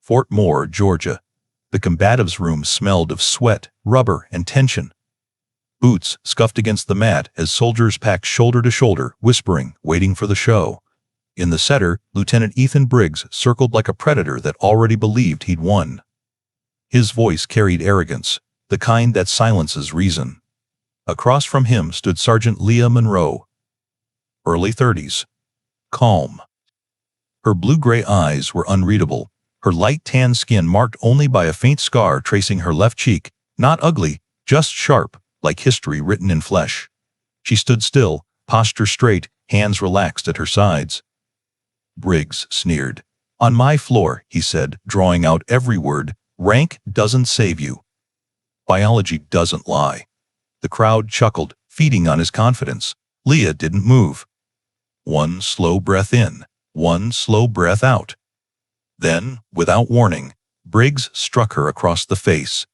Fort Moore, Georgia. The combatives' room smelled of sweat, rubber, and tension. Boots scuffed against the mat as soldiers packed shoulder to shoulder, whispering, waiting for the show. In the center, Lieutenant Ethan Briggs circled like a predator that already believed he'd won. His voice carried arrogance, the kind that silences reason. Across from him stood Sergeant Leah Monroe. Early 30s. Calm. Her blue-gray eyes were unreadable, her light tan skin marked only by a faint scar tracing her left cheek, not ugly, just sharp, like history written in flesh. She stood still, posture straight, hands relaxed at her sides. Briggs sneered. "On my floor," he said, drawing out every word, "rank doesn't save you. Biology doesn't lie." The crowd chuckled, feeding on his confidence. Leah didn't move. One slow breath in, one slow breath out. Then, without warning, Briggs struck her across the face.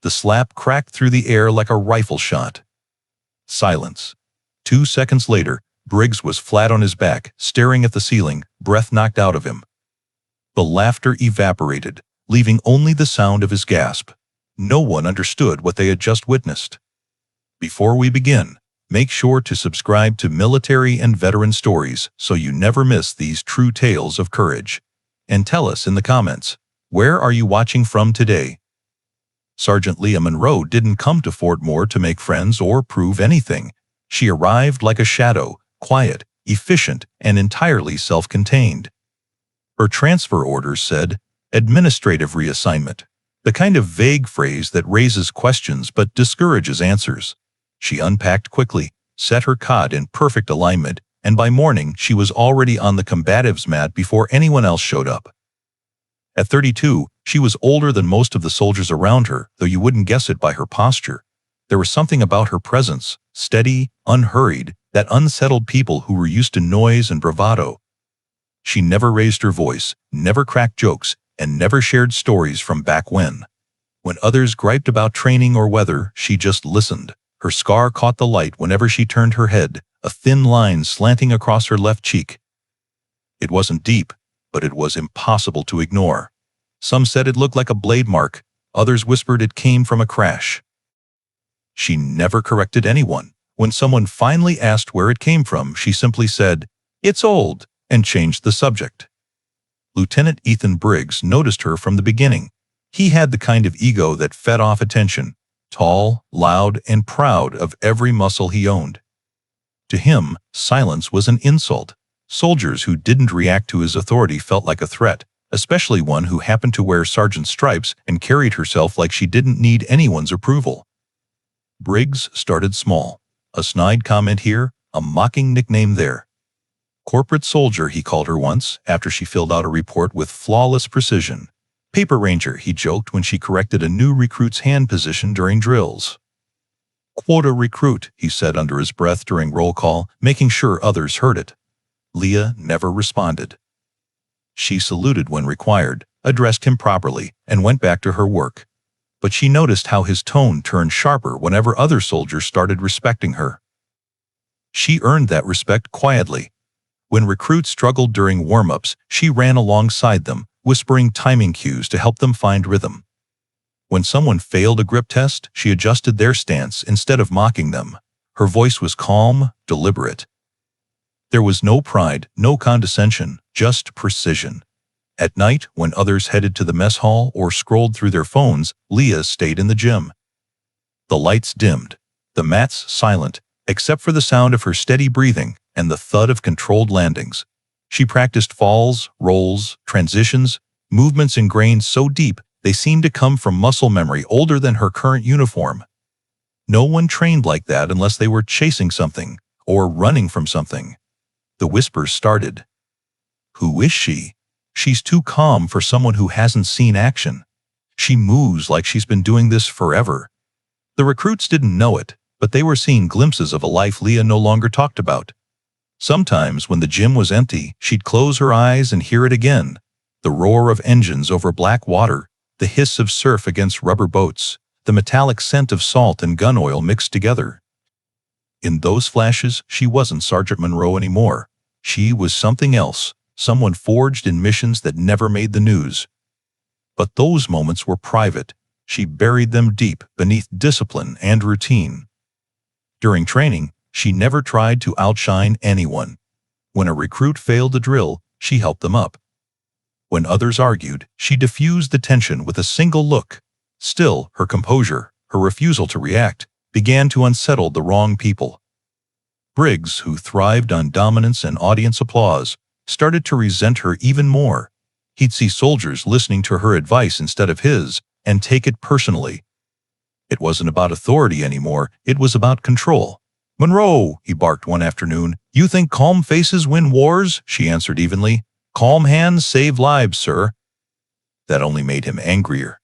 The slap cracked through the air like a rifle shot. Silence. 2 seconds later, Briggs was flat on his back, staring at the ceiling, breath knocked out of him. The laughter evaporated, leaving only the sound of his gasp. No one understood what they had just witnessed. Before we begin, make sure to subscribe to Military and Veteran Stories so you never miss these true tales of courage. And tell us in the comments, where are you watching from today? Sergeant Leah Monroe didn't come to Fort Moore to make friends or prove anything. She arrived like a shadow, quiet, efficient, and entirely self-contained. Her transfer orders said, "Administrative reassignment," the kind of vague phrase that raises questions but discourages answers. She unpacked quickly, set her cot in perfect alignment, and by morning she was already on the combatives' mat before anyone else showed up. At 32, she was older than most of the soldiers around her, though you wouldn't guess it by her posture. There was something about her presence, steady, unhurried, that unsettled people who were used to noise and bravado. She never raised her voice, never cracked jokes, and never shared stories from back when. When others griped about training or weather, she just listened. Her scar caught the light whenever she turned her head, a thin line slanting across her left cheek. It wasn't deep, but it was impossible to ignore. Some said it looked like a blade mark, others whispered it came from a crash. She never corrected anyone. When someone finally asked where it came from, she simply said, "It's old," and changed the subject. Lieutenant Ethan Briggs noticed her from the beginning. He had the kind of ego that fed off attention, tall, loud, and proud of every muscle he owned. To him, silence was an insult. Soldiers who didn't react to his authority felt like a threat, especially one who happened to wear sergeant's stripes and carried herself like she didn't need anyone's approval. Briggs started small. A snide comment here, a mocking nickname there. Corporate soldier, he called her once, after she filled out a report with flawless precision. Paper ranger, he joked when she corrected a new recruit's hand position during drills. Quota recruit, he said under his breath during roll call, making sure others heard it. Leah never responded. She saluted when required, addressed him properly, and went back to her work. But she noticed how his tone turned sharper whenever other soldiers started respecting her. She earned that respect quietly. When recruits struggled during warm-ups, she ran alongside them, whispering timing cues to help them find rhythm. When someone failed a grip test, she adjusted their stance instead of mocking them. Her voice was calm, deliberate. There was no pride, no condescension, just precision. At night, when others headed to the mess hall or scrolled through their phones, Leah stayed in the gym. The lights dimmed, the mats silent, except for the sound of her steady breathing and the thud of controlled landings. She practiced falls, rolls, transitions, movements ingrained so deep they seemed to come from muscle memory older than her current uniform. No one trained like that unless they were chasing something or running from something. The whispers started. Who is she? She's too calm for someone who hasn't seen action. She moves like she's been doing this forever. The recruits didn't know it, but they were seeing glimpses of a life Leah no longer talked about. Sometimes, when the gym was empty, she'd close her eyes and hear it again. The roar of engines over black water, the hiss of surf against rubber boats, the metallic scent of salt and gun oil mixed together. In those flashes, she wasn't Sergeant Monroe anymore. She was something else, someone forged in missions that never made the news. But those moments were private. She buried them deep beneath discipline and routine. During training, she never tried to outshine anyone. When a recruit failed a drill, she helped them up. When others argued, she diffused the tension with a single look. Still, her composure, her refusal to react, began to unsettle the wrong people. Briggs, who thrived on dominance and audience applause, started to resent her even more. He'd see soldiers listening to her advice instead of his, and take it personally. It wasn't about authority anymore, it was about control. "Monroe," he barked one afternoon, "you think calm faces win wars?" She answered evenly, "Calm hands save lives, sir." That only made him angrier.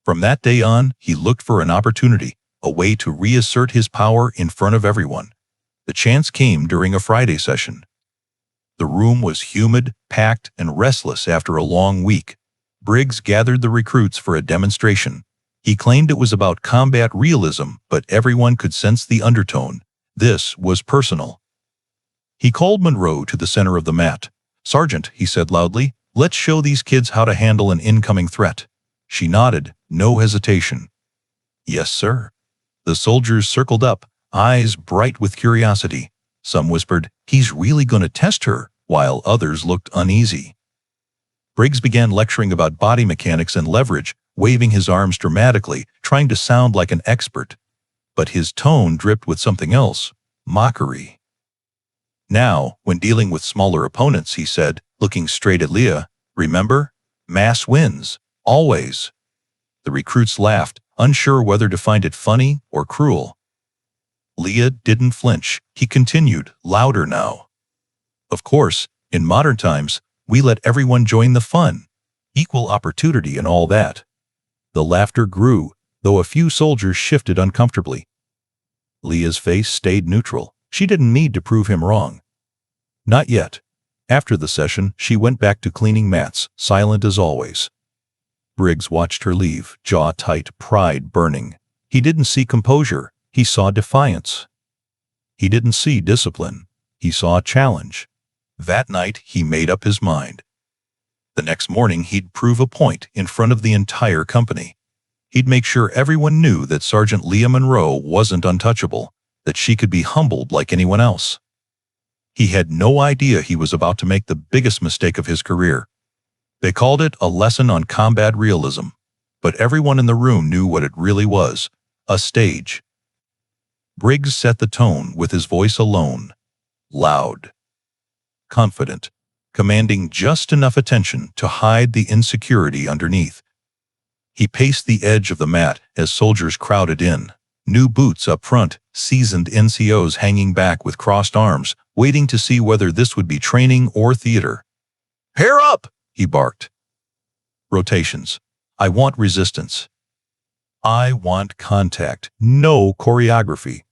From that day on, he looked for an opportunity, a way to reassert his power in front of everyone. The chance came during a Friday session. The room was humid, packed, and restless after a long week. Briggs gathered the recruits for a demonstration. He claimed it was about combat realism, but everyone could sense the undertone. This was personal. He called Monroe to the center of the mat. "Sergeant," he said loudly, "let's show these kids how to handle an incoming threat." She nodded, no hesitation. "Yes, sir." The soldiers circled up, eyes bright with curiosity. Some whispered, "He's really going to test her," while others looked uneasy. Briggs began lecturing about body mechanics and leverage, waving his arms dramatically, trying to sound like an expert. But his tone dripped with something else, mockery. Now, when dealing with smaller opponents, he said, looking straight at Leah, "Remember, mass wins, always." The recruits laughed, unsure whether to find it funny or cruel. Leah didn't flinch. He continued, louder now. "Of course, in modern times, we let everyone join the fun. Equal opportunity and all that." The laughter grew, though a few soldiers shifted uncomfortably. Leah's face stayed neutral. She didn't need to prove him wrong. Not yet. After the session, she went back to cleaning mats, silent as always. Briggs watched her leave, jaw tight, pride burning. He didn't see composure. He saw defiance. He didn't see discipline. He saw a challenge. That night, he made up his mind. The next morning, he'd prove a point in front of the entire company. He'd make sure everyone knew that Sergeant Leah Monroe wasn't untouchable, that she could be humbled like anyone else. He had no idea he was about to make the biggest mistake of his career. They called it a lesson on combat realism, but everyone in the room knew what it really was, a stage. Briggs set the tone with his voice alone, loud, confident, commanding just enough attention to hide the insecurity underneath. He paced the edge of the mat as soldiers crowded in, new boots up front, seasoned NCOs hanging back with crossed arms, waiting to see whether this would be training or theater. "Pair up!" he barked. Rotations. "I want resistance. I want contact, no choreography."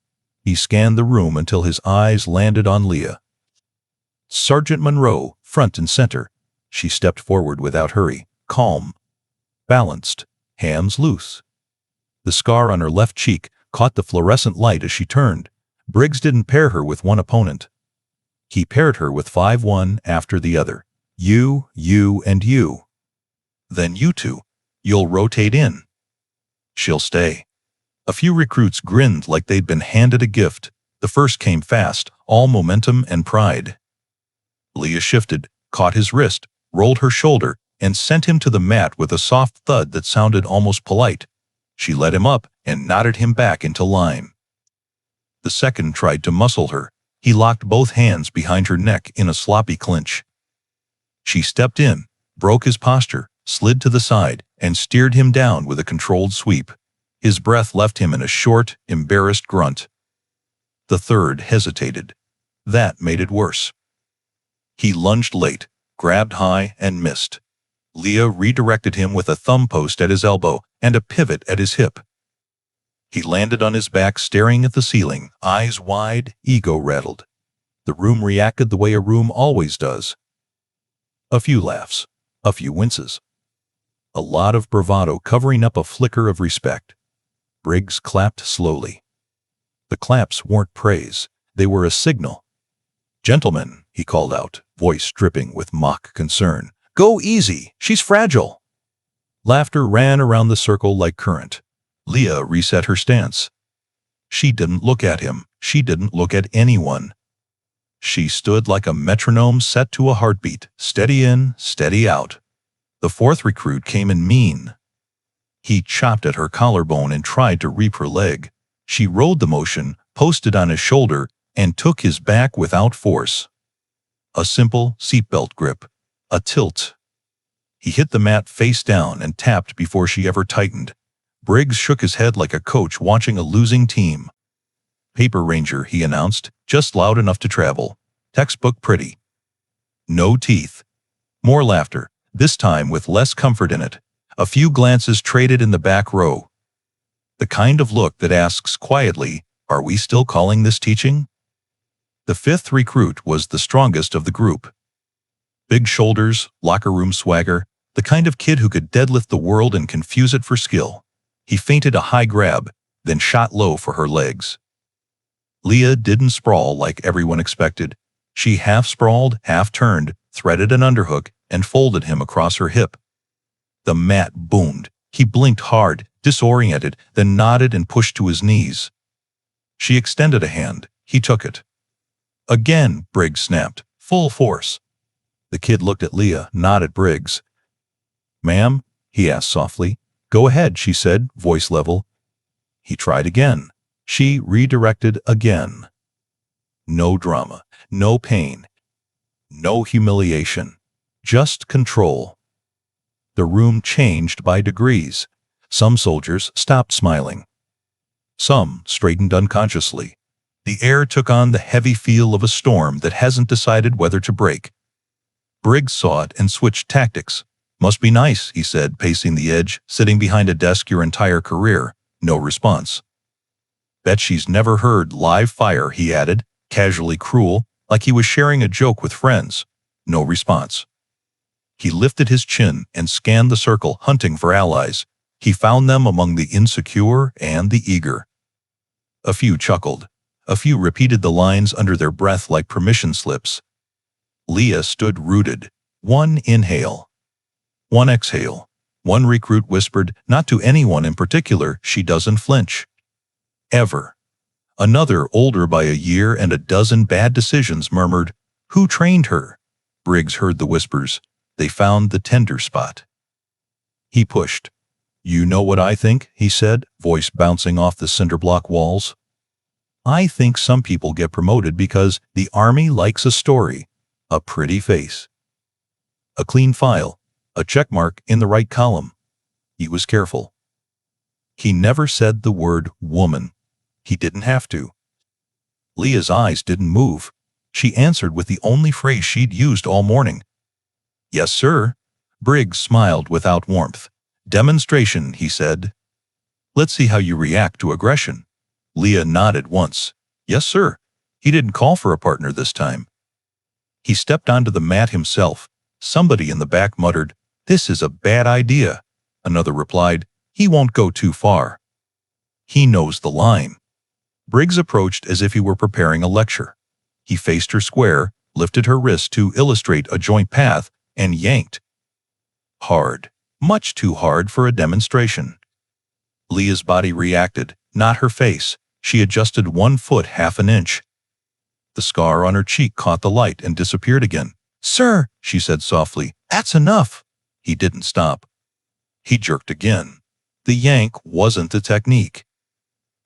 He scanned the room until his eyes landed on Leah. Sergeant Monroe, front and center. She stepped forward without hurry, calm, balanced, hands loose. The scar on her left cheek caught the fluorescent light as she turned. Briggs didn't pair her with one opponent. He paired her with 5 one after the other. You, and you. Then you two. You'll rotate in. She'll stay. A few recruits grinned like they'd been handed a gift. The first came fast, all momentum and pride. Leah shifted, caught his wrist, rolled her shoulder, and sent him to the mat with a soft thud that sounded almost polite. She let him up and nodded him back into line. The second tried to muscle her. He locked both hands behind her neck in a sloppy clinch. She stepped in, broke his posture, slid to the side, and steered him down with a controlled sweep. His breath left him in a short, embarrassed grunt. The third hesitated. That made it worse. He lunged late, grabbed high, and missed. Leah redirected him with a thumb post at his elbow and a pivot at his hip. He landed on his back staring at the ceiling, eyes wide, ego rattled. The room reacted the way a room always does. A few laughs, a few winces. A lot of bravado covering up a flicker of respect. Briggs clapped slowly. The claps weren't praise, they were a signal. "Gentlemen," he called out, voice dripping with mock concern, "go easy, she's fragile." Laughter ran around the circle like current. Leah reset her stance. She didn't look at him. She didn't look at anyone. She stood like a metronome set to a heartbeat, steady in, steady out. The fourth recruit came in mean. He chopped at her collarbone and tried to reap her leg. She rode the motion, posted on his shoulder, and took his back without force. A simple seatbelt grip. A tilt. He hit the mat face down and tapped before she ever tightened. Briggs shook his head like a coach watching a losing team. "Paper Ranger," he announced, just loud enough to travel. "Textbook pretty." No teeth. More laughter, this time with less comfort in it. A few glances traded in the back row. The kind of look that asks quietly, "Are we still calling this teaching?" The fifth recruit was the strongest of the group. Big shoulders, locker room swagger, the kind of kid who could deadlift the world and confuse it for skill. He feinted a high grab, then shot low for her legs. Leah didn't sprawl like everyone expected. She half sprawled, half turned, threaded an underhook, and folded him across her hip. The mat boomed. He blinked hard, disoriented, then nodded and pushed to his knees. She extended a hand. He took it. Again, Briggs snapped, full force. The kid looked at Leah, not at Briggs. "Ma'am?" he asked softly. "Go ahead," she said, voice level. He tried again. She redirected again. No drama, no pain, no humiliation, just control. The room changed by degrees. Some soldiers stopped smiling. Some straightened unconsciously. The air took on the heavy feel of a storm that hasn't decided whether to break. Briggs saw it and switched tactics. "Must be nice," he said, pacing the edge, "sitting behind a desk your entire career." No response. "Bet she's never heard live fire," he added, casually cruel, like he was sharing a joke with friends. No response. He lifted his chin and scanned the circle, hunting for allies. He found them among the insecure and the eager. A few chuckled. A few repeated the lines under their breath like permission slips. Leah stood rooted. One inhale. One exhale. One recruit whispered, not to anyone in particular, "She doesn't flinch. Ever." Another, older by a year and a dozen bad decisions, murmured, "Who trained her?" Briggs heard the whispers. They found the tender spot. He pushed. "You know what I think," he said, voice bouncing off the cinder-block walls. "I think some people get promoted because the army likes a story, a pretty face, a clean file, a checkmark in the right column." He was careful. He never said the word woman. He didn't have to. Leah's eyes didn't move. She answered with the only phrase she'd used all morning. "Yes, sir." Briggs smiled without warmth. "Demonstration," he said. "Let's see how you react to aggression." Leah nodded once. "Yes, sir." He didn't call for a partner this time. He stepped onto the mat himself. Somebody in the back muttered, "This is a bad idea." Another replied, "He won't go too far. He knows the line." Briggs approached as if he were preparing a lecture. He faced her square, lifted her wrist to illustrate a joint path, and yanked. Hard. Much too hard for a demonstration. Leah's body reacted, not her face. She adjusted 1 foot half an inch. The scar on her cheek caught the light and disappeared again. "Sir," she said softly, "that's enough." He didn't stop. He jerked again. The yank wasn't the technique.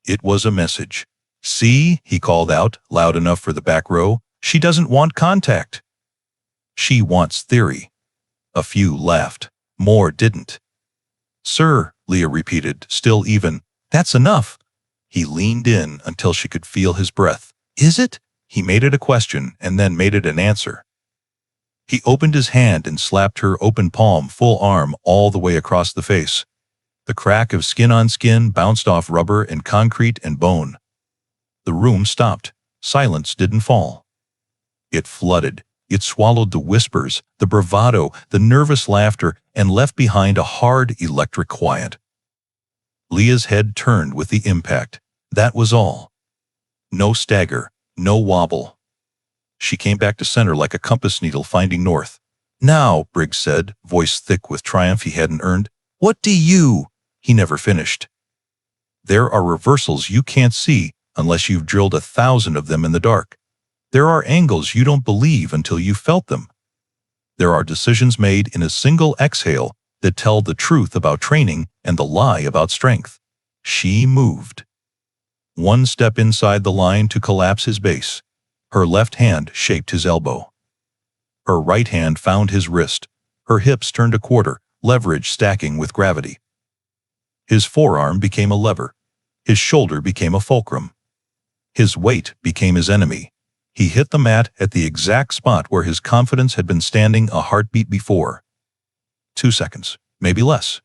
It was a message. "See," he called out, loud enough for the back row, "she doesn't want contact. She wants theory." A few laughed. More didn't. "Sir," Leah repeated, still even, "that's enough." He leaned in until she could feel his breath. "Is it?" He made it a question and then made it an answer. He opened his hand and slapped her open palm, full arm, all the way across the face. The crack of skin on skin bounced off rubber and concrete and bone. The room stopped. Silence didn't fall. It flooded. It swallowed the whispers, the bravado, the nervous laughter, and left behind a hard, electric quiet. Leah's head turned with the impact. That was all. No stagger, no wobble. She came back to center like a compass needle finding north. "Now," Briggs said, voice thick with triumph he hadn't earned, What do you? He never finished. There are reversals you can't see unless you've drilled 1,000 of them in the dark. There are angles you don't believe until you've felt them. There are decisions made in a single exhale that tell the truth about training and the lie about strength. She moved. One step inside the line to collapse his base. Her left hand shaped his elbow. Her right hand found his wrist. Her hips turned a quarter, leverage stacking with gravity. His forearm became a lever. His shoulder became a fulcrum. His weight became his enemy. He hit the mat at the exact spot where his confidence had been standing a heartbeat before. 2 seconds, maybe less.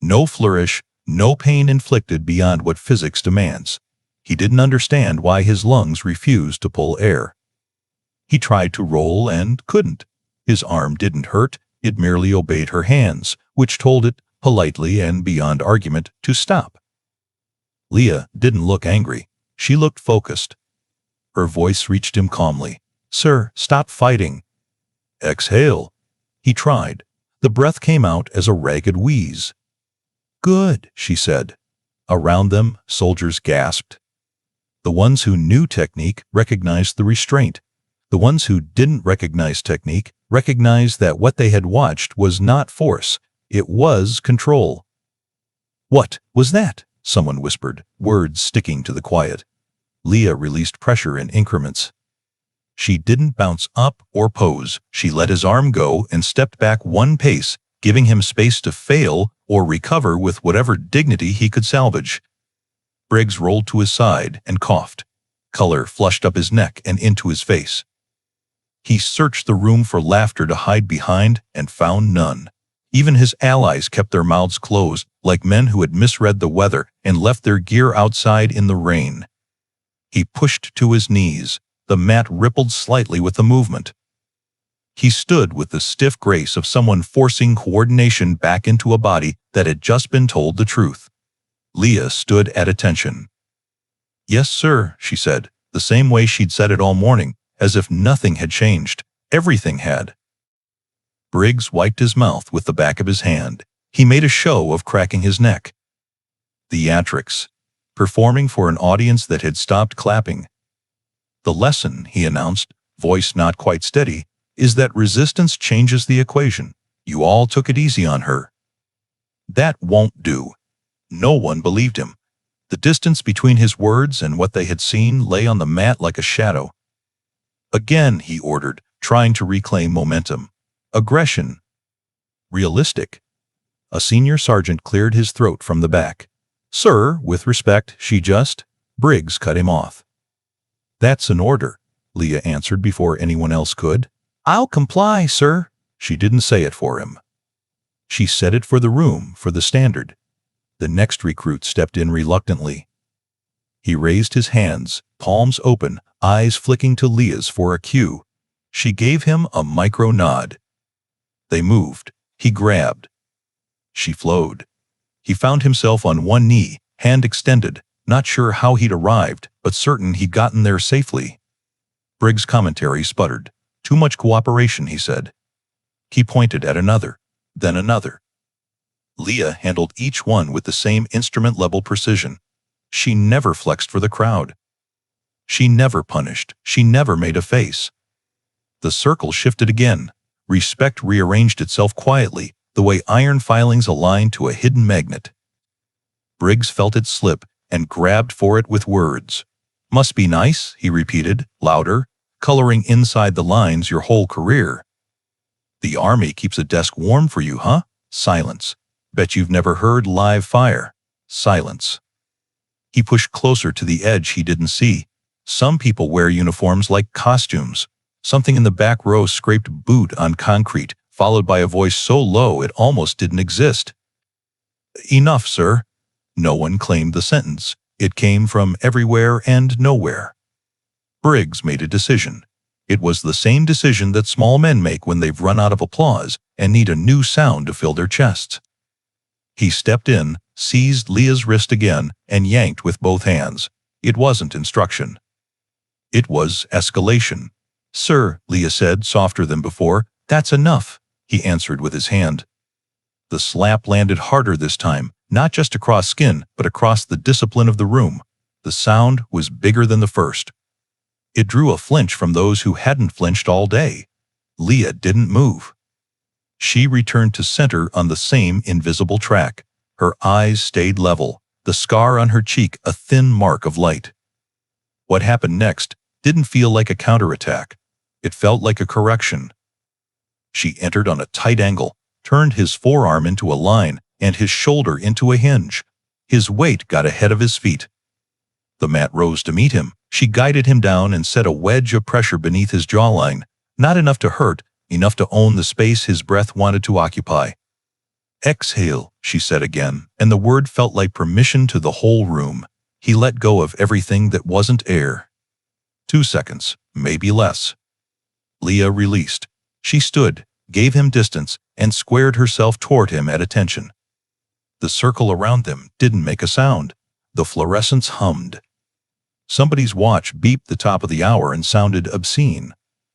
No flourish, no pain inflicted beyond what physics demands. He didn't understand why his lungs refused to pull air. He tried to roll and couldn't. His arm didn't hurt, it merely obeyed her hands, which told it, politely and beyond argument, to stop. Leah didn't look angry. She looked focused. Her voice reached him calmly. "Sir, stop fighting." "Exhale." He tried. The breath came out as a ragged wheeze. "Good," she said. Around them, soldiers gasped. The ones who knew technique recognized the restraint. The ones who didn't recognize technique recognized that what they had watched was not force, it was control. "What was that?" someone whispered, words sticking to the quiet. Leah released pressure in increments. She didn't bounce up or pose. She let his arm go and stepped back one pace, giving him space to fail or recover with whatever dignity he could salvage. Briggs rolled to his side and coughed. Color flushed up his neck and into his face. He searched the room for laughter to hide behind and found none. Even his allies kept their mouths closed, like men who had misread the weather and left their gear outside in the rain. He pushed to his knees. The mat rippled slightly with the movement. He stood with the stiff grace of someone forcing coordination back into a body that had just been told the truth. Leah stood at attention. "Yes, sir," she said, the same way she'd said it all morning, as if nothing had changed. Everything had. Briggs wiped his mouth with the back of his hand. He made a show of cracking his neck. Theatrics. Performing for an audience that had stopped clapping. "The lesson," he announced, voice not quite steady, "is that resistance changes the equation. You all took it easy on her." "That won't do." No one believed him. The distance between his words and what they had seen lay on the mat like a shadow. "Again," he ordered, trying to reclaim momentum. "Aggression. Realistic." A senior sergeant cleared his throat from the back. "Sir, with respect, she just—" Briggs cut him off. "That's an order," Leah answered before anyone else could. "I'll comply, sir." She didn't say it for him. She said it for the room, for the standard. The next recruit stepped in reluctantly. He raised his hands, palms open, eyes flicking to Leah's for a cue. She gave him a micro nod. They moved. He grabbed. She flowed. He found himself on one knee, hand extended, not sure how he'd arrived, but certain he'd gotten there safely. Briggs' commentary sputtered. "Too much cooperation," he said. He pointed at another, then another. Leah handled each one with the same instrument-level precision. She never flexed for the crowd. She never punished. She never made a face. The circle shifted again. Respect rearranged itself quietly, the way iron filings align to a hidden magnet. Briggs felt it slip and grabbed for it with words. "Must be nice," he repeated, louder, "coloring inside the lines your whole career." "The Army keeps a desk warm for you, huh?" Silence. "Bet you've never heard live fire." Silence. He pushed closer to the edge he didn't see. Some people wear uniforms like costumes. Something in the back row scraped boot on concrete, followed by a voice so low it almost didn't exist. "Enough, sir." No one claimed the sentence. It came from everywhere and nowhere. Briggs made a decision. It was the same decision that small men make when they've run out of applause and need a new sound to fill their chests. He stepped in, seized Leah's wrist again, and yanked with both hands. It wasn't instruction. It was escalation. "Sir," Leah said, softer than before. "That's enough," he answered with his hand. The slap landed harder this time, not just across skin, but across the discipline of the room. The sound was bigger than the first. It drew a flinch from those who hadn't flinched all day. Leah didn't move. She returned to center on the same invisible track. Her eyes stayed level, the scar on her cheek a thin mark of light. What happened next didn't feel like a counterattack. It felt like a correction. She entered on a tight angle, turned his forearm into a line and his shoulder into a hinge. His weight got ahead of his feet. The mat rose to meet him. She guided him down and set a wedge of pressure beneath his jawline, not enough to hurt, enough to own the space his breath wanted to occupy. "Exhale," she said again, and the word felt like permission to the whole room. He let go of everything that wasn't air. 2 seconds, maybe less. Leah released. She stood, gave him distance, and squared herself toward him at attention. The circle around them didn't make a sound. The fluorescents hummed. Somebody's watch beeped the top of the hour and sounded obscene.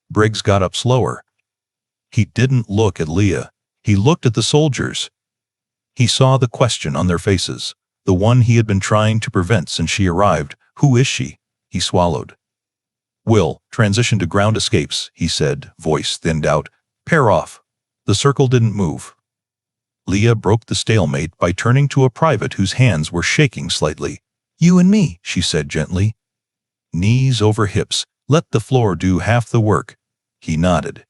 Briggs got up slower. He didn't look at Leah. He looked at the soldiers. He saw the question on their faces, the one he had been trying to prevent since she arrived. "Who is she?" He swallowed. "Will, transition to ground escapes," he said, voice thinned out. "Pair off." The circle didn't move. Leah broke the stalemate by turning to a private whose hands were shaking slightly. "You and me," she said gently. "Knees over hips. Let the floor do half the work." He nodded.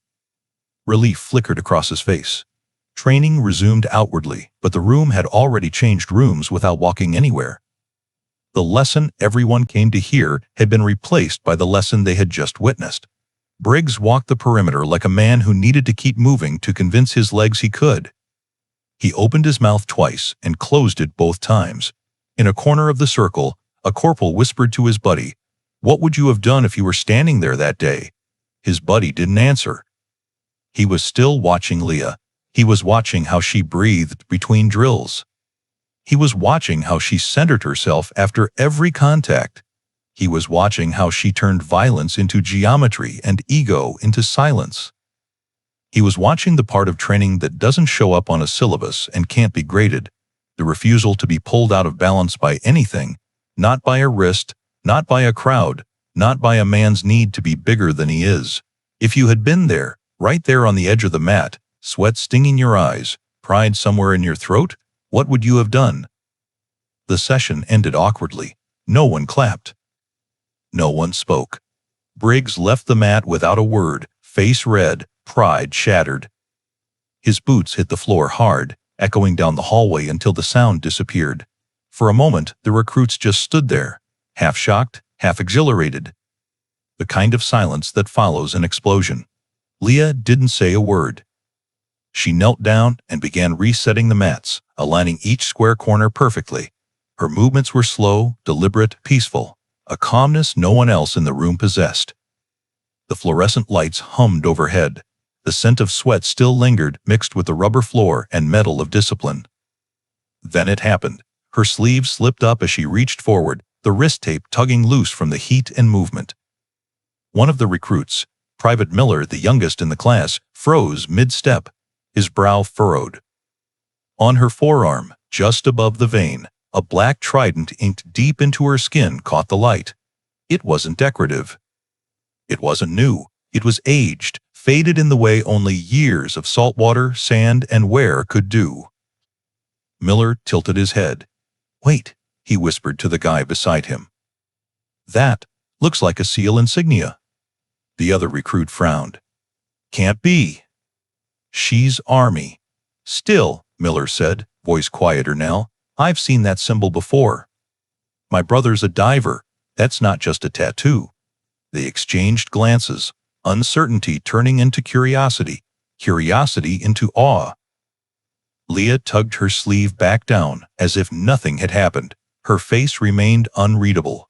Relief flickered across his face. Training resumed outwardly, but the room had already changed rooms without walking anywhere. The lesson everyone came to hear had been replaced by the lesson they had just witnessed. Briggs walked the perimeter like a man who needed to keep moving to convince his legs he could. He opened his mouth twice and closed it both times. In a corner of the circle, a corporal whispered to his buddy, "What would you have done if you were standing there that day?" His buddy didn't answer. He was still watching Leah. He was watching how she breathed between drills. He was watching how she centered herself after every contact. He was watching how she turned violence into geometry and ego into silence. He was watching the part of training that doesn't show up on a syllabus and can't be graded, the refusal to be pulled out of balance by anything, not by a wrist, not by a crowd, not by a man's need to be bigger than he is. If you had been there, right there on the edge of the mat, sweat stinging your eyes, pride somewhere in your throat, what would you have done? The session ended awkwardly. No one clapped. No one spoke. Briggs left the mat without a word, face red, pride shattered. His boots hit the floor hard, echoing down the hallway until the sound disappeared. For a moment, the recruits just stood there, half shocked, half exhilarated. The kind of silence that follows an explosion. Leah didn't say a word. She knelt down and began resetting the mats, aligning each square corner perfectly. Her movements were slow, deliberate, peaceful, a calmness no one else in the room possessed. The fluorescent lights hummed overhead. The scent of sweat still lingered, mixed with the rubber floor and metal of discipline. Then it happened. Her sleeve slipped up as she reached forward, the wrist tape tugging loose from the heat and movement. One of the recruits, Private Miller, the youngest in the class, froze mid-step, his brow furrowed. On her forearm, just above the vein, a black trident inked deep into her skin caught the light. It wasn't decorative. It wasn't new. It was aged, faded in the way only years of salt water, sand, and wear could do. Miller tilted his head. "Wait," he whispered to the guy beside him. "That looks like a SEAL insignia." The other recruit frowned. "Can't be. She's Army." "Still," Miller said, voice quieter now, "I've seen that symbol before. My brother's a diver. That's not just a tattoo." They exchanged glances, uncertainty turning into curiosity, curiosity into awe. Leah tugged her sleeve back down, as if nothing had happened. Her face remained unreadable.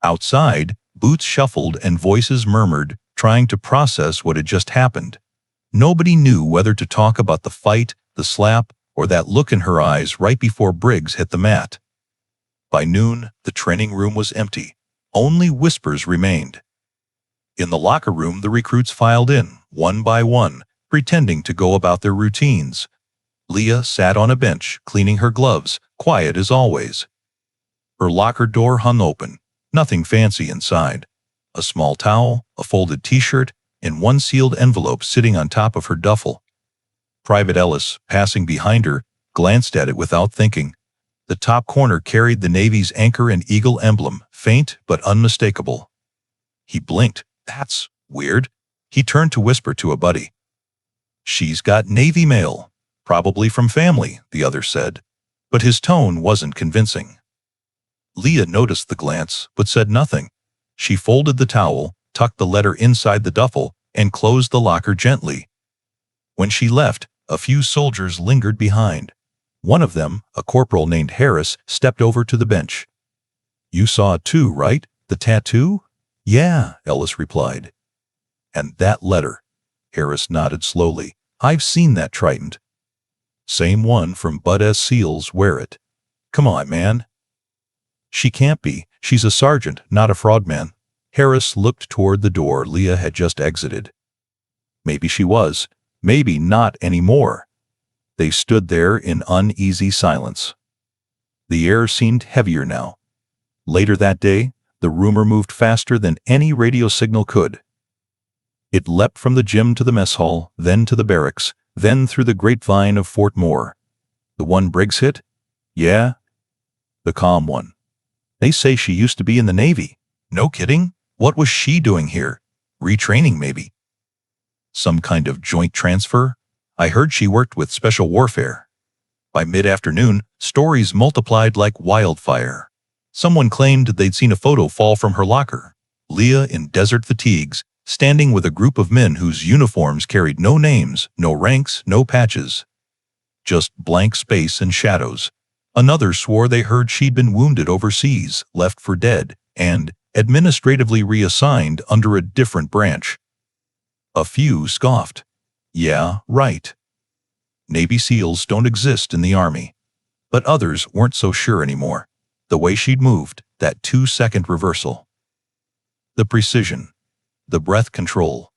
Outside, boots shuffled and voices murmured, trying to process what had just happened. Nobody knew whether to talk about the fight, the slap, or that look in her eyes right before Briggs hit the mat. By noon, the training room was empty. Only whispers remained. In the locker room, the recruits filed in, one by one, pretending to go about their routines. Leah sat on a bench, cleaning her gloves, quiet as always. Her locker door hung open, nothing fancy inside. A small towel, a folded t-shirt, and one sealed envelope sitting on top of her duffel. Private Ellis, passing behind her, glanced at it without thinking. The top corner carried the Navy's anchor and eagle emblem, faint but unmistakable. He blinked. That's weird. He turned to whisper to a buddy. She's got Navy mail. Probably from family, the other said. But his tone wasn't convincing. Leah noticed the glance, but said nothing. She folded the towel, tucked the letter inside the duffel, and closed the locker gently. When she left, a few soldiers lingered behind. One of them, a corporal named Harris, stepped over to the bench. You saw it too, right? The tattoo? Yeah, Ellis replied. And that letter? Harris nodded slowly. I've seen that Trident. Same one from Bud S. Seals, wear it. Come on, man. She can't be. She's a sergeant, not a fraudman. Harris looked toward the door Leah had just exited. Maybe she was. Maybe not anymore. They stood there in uneasy silence. The air seemed heavier now. Later that day, the rumor moved faster than any radio signal could. It leapt from the gym to the mess hall, then to the barracks, then through the grapevine of Fort Moore. The one Briggs hit? Yeah. The calm one. They say she used to be in the Navy. No kidding? What was she doing here? Retraining, maybe. Some kind of joint transfer? I heard she worked with special warfare. By mid-afternoon, stories multiplied like wildfire. Someone claimed they'd seen a photo fall from her locker. Leah in desert fatigues, standing with a group of men whose uniforms carried no names, no ranks, no patches. Just blank space and shadows. Another swore they heard she'd been wounded overseas, left for dead, and administratively reassigned under a different branch. A few scoffed. Yeah, right. Navy SEALs don't exist in the Army. But others weren't so sure anymore. The way she'd moved, that 2-second reversal. The precision. The breath control.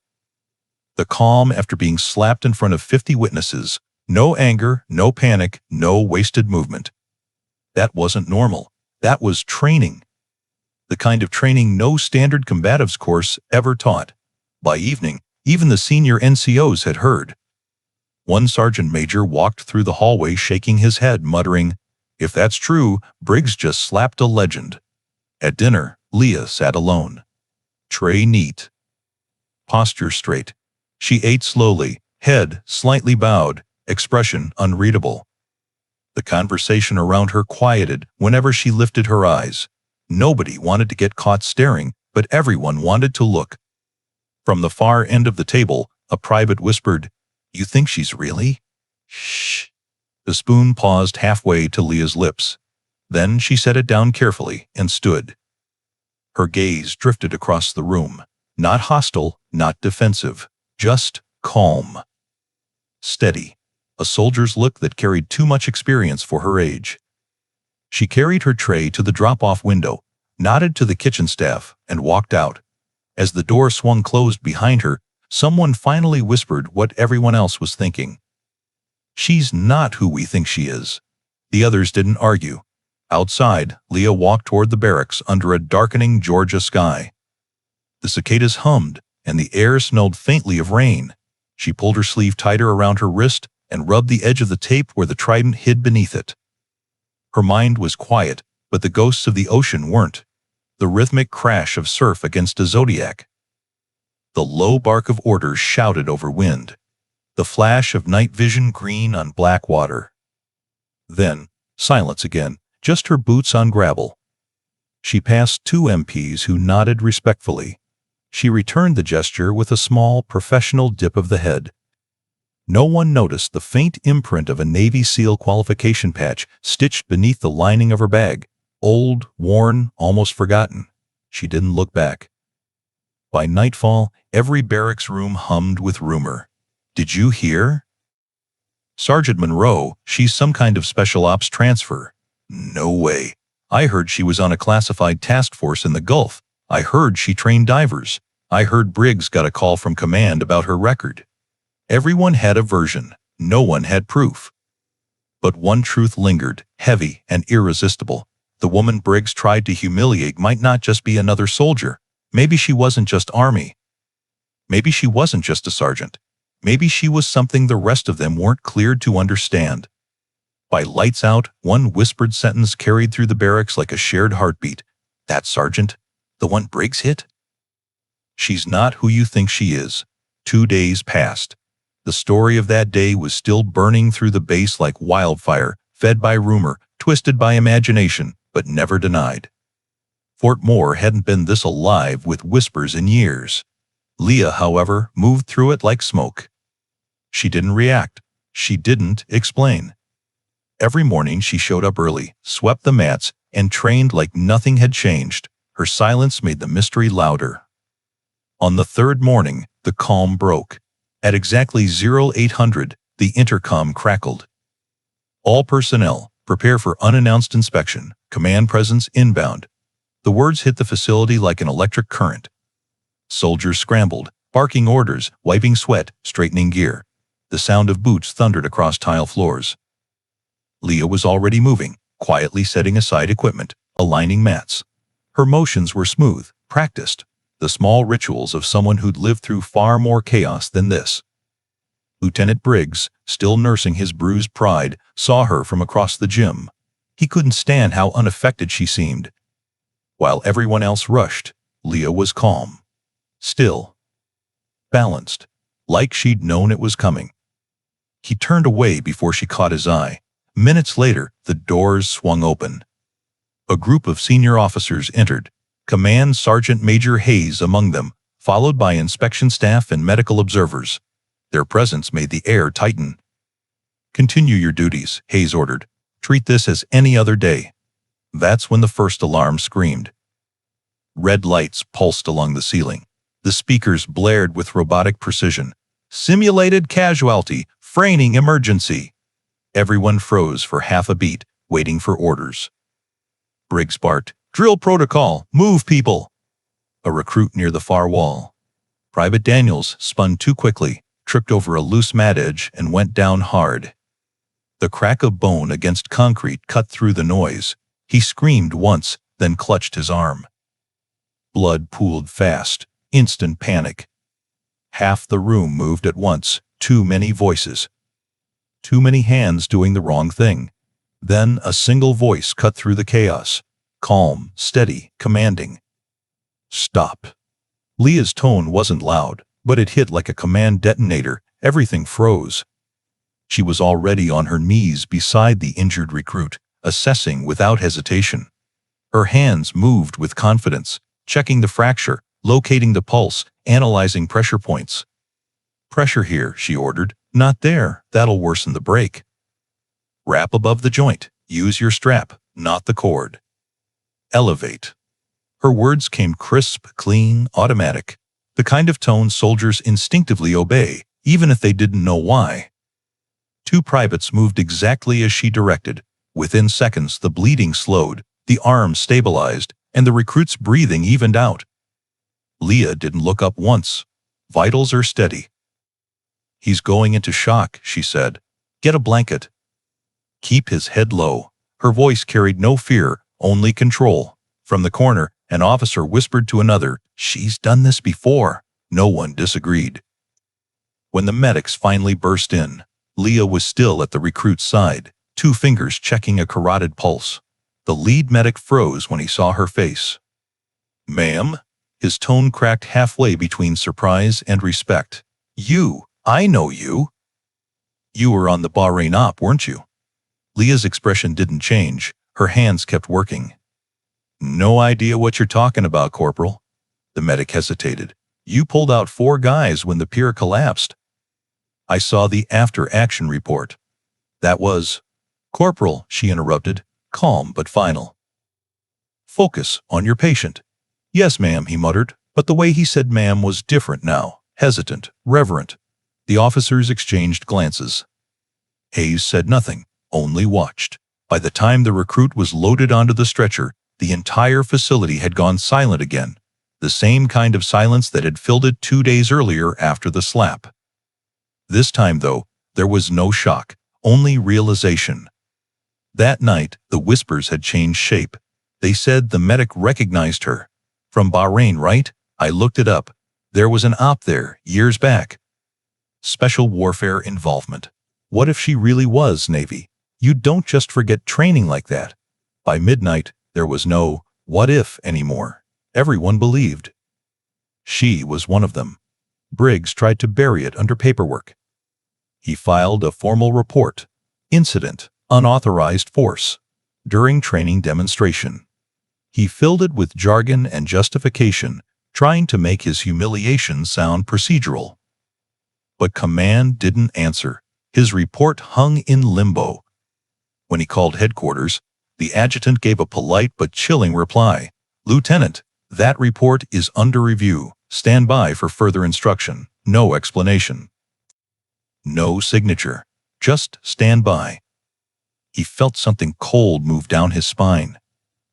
The calm after being slapped in front of 50 witnesses. No anger, no panic, no wasted movement. That wasn't normal. That was training. The kind of training no standard combatives course ever taught. By evening, even the senior NCOs had heard. One sergeant major walked through the hallway shaking his head, muttering, "If that's true, Briggs just slapped a legend." At dinner, Leah sat alone. Tray neat. Posture straight. She ate slowly, head slightly bowed, expression unreadable. The conversation around her quieted whenever she lifted her eyes. Nobody wanted to get caught staring, but everyone wanted to look. From the far end of the table, a private whispered, "You think she's really?" Shh. The spoon paused halfway to Leah's lips. Then she set it down carefully and stood. Her gaze drifted across the room. Not hostile, not defensive, just calm. Steady. A soldier's look that carried too much experience for her age. She carried her tray to the drop-off window, nodded to the kitchen staff, and walked out. As the door swung closed behind her, someone finally whispered what everyone else was thinking. "She's not who we think she is." The others didn't argue. Outside, Leah walked toward the barracks under a darkening Georgia sky. The cicadas hummed, and the air smelled faintly of rain. She pulled her sleeve tighter around her wrist and rubbed the edge of the tape where the Trident hid beneath it. Her mind was quiet, but the ghosts of the ocean weren't. The rhythmic crash of surf against a zodiac. The low bark of orders shouted over wind. The flash of night vision green on black water. Then, silence again, just her boots on gravel. She passed 2 MPs who nodded respectfully. She returned the gesture with a small, professional dip of the head. No one noticed the faint imprint of a Navy SEAL qualification patch stitched beneath the lining of her bag. Old, worn, almost forgotten. She didn't look back. By nightfall, every barracks room hummed with rumor. "Did you hear? Sergeant Monroe, she's some kind of special ops transfer." "No way. I heard she was on a classified task force in the Gulf. I heard she trained divers. I heard Briggs got a call from command about her record." Everyone had a version. No one had proof. But one truth lingered, heavy and irresistible. The woman Briggs tried to humiliate might not just be another soldier. Maybe she wasn't just army. Maybe she wasn't just a sergeant. Maybe she was something the rest of them weren't cleared to understand. By lights out, one whispered sentence carried through the barracks like a shared heartbeat. That sergeant? The one Briggs hit? She's not who you think she is. 2 days passed. The story of that day was still burning through the base like wildfire, fed by rumor, twisted by imagination, but never denied. Fort Moore hadn't been this alive with whispers in years. Leah, however, moved through it like smoke. She didn't react. She didn't explain. Every morning she showed up early, swept the mats, and trained like nothing had changed. Her silence made the mystery louder. On the third morning, the calm broke. At exactly 0800, the intercom crackled. All personnel, prepare for unannounced inspection. Command presence inbound. The words hit the facility like an electric current. Soldiers scrambled, barking orders, wiping sweat, straightening gear. The sound of boots thundered across tile floors. Leah was already moving, quietly setting aside equipment, aligning mats. Her motions were smooth, practiced, the small rituals of someone who'd lived through far more chaos than this. Lieutenant Briggs, still nursing his bruised pride, saw her from across the gym. He couldn't stand how unaffected she seemed. While everyone else rushed, Leah was calm. Still. Balanced. Like she'd known it was coming. He turned away before she caught his eye. Minutes later, the doors swung open. A group of senior officers entered, Command Sergeant Major Hayes among them, followed by inspection staff and medical observers. Their presence made the air tighten. "Continue your duties," Hayes ordered. "Treat this as any other day." That's when the first alarm screamed. Red lights pulsed along the ceiling. The speakers blared with robotic precision. "Simulated casualty, feigning emergency." Everyone froze for half a beat, waiting for orders. Briggs barked, "Drill protocol, move people." A recruit near the far wall. Private Daniels spun too quickly, tripped over a loose mat edge, and went down hard. The crack of bone against concrete cut through the noise. He screamed once, then clutched his arm. Blood pooled fast, instant panic. Half the room moved at once, too many voices. Too many hands doing the wrong thing. Then a single voice cut through the chaos. Calm, steady, commanding. "Stop." Leah's tone wasn't loud, but it hit like a command detonator. Everything froze. She was already on her knees beside the injured recruit, assessing without hesitation. Her hands moved with confidence, checking the fracture, locating the pulse, analyzing pressure points. "Pressure here," she ordered. "Not there, that'll worsen the break. Wrap above the joint. Use your strap, not the cord. Elevate." Her words came crisp, clean, automatic. The kind of tone soldiers instinctively obey, even if they didn't know why. Two privates moved exactly as she directed. Within seconds, the bleeding slowed, the arms stabilized, and the recruit's breathing evened out. Leah didn't look up once. Vitals are steady. "He's going into shock," she said. "Get a blanket." "Keep his head low." Her voice carried no fear, only control. From the corner, an officer whispered to another, "She's done this before." No one disagreed. When the medics finally burst in, Leah was still at the recruit's side, 2 fingers checking a carotid pulse. The lead medic froze when he saw her face. "Ma'am?" His tone cracked halfway between surprise and respect. I know you. You were on the Bahrain op, weren't you?" Leah's expression didn't change. Her hands kept working. "No idea what you're talking about, Corporal." The medic hesitated. "You pulled out 4 guys when the pier collapsed." "I saw the after-action report." "That was—" "Corporal," she interrupted, calm but final. "Focus on your patient." "Yes, ma'am," he muttered, but the way he said ma'am was different now, hesitant, reverent. The officers exchanged glances. Hayes said nothing, only watched. By the time the recruit was loaded onto the stretcher, the entire facility had gone silent again, the same kind of silence that had filled it 2 days earlier after the slap. This time, though, there was no shock, only realization. That night, the whispers had changed shape. They said the medic recognized her. From Bahrain, right? I looked it up. There was an op there, years back. Special warfare involvement. What if she really was Navy? You don't just forget training like that. By midnight, there was no what if anymore. Everyone believed. She was one of them. Briggs tried to bury it under paperwork. He filed a formal report. Incident, unauthorized force. During training demonstration. He filled it with jargon and justification, trying to make his humiliation sound procedural. But command didn't answer. His report hung in limbo. When he called headquarters, the adjutant gave a polite but chilling reply. Lieutenant, that report is under review. Stand by for further instruction. No explanation. No signature. Just stand by. He felt something cold move down his spine.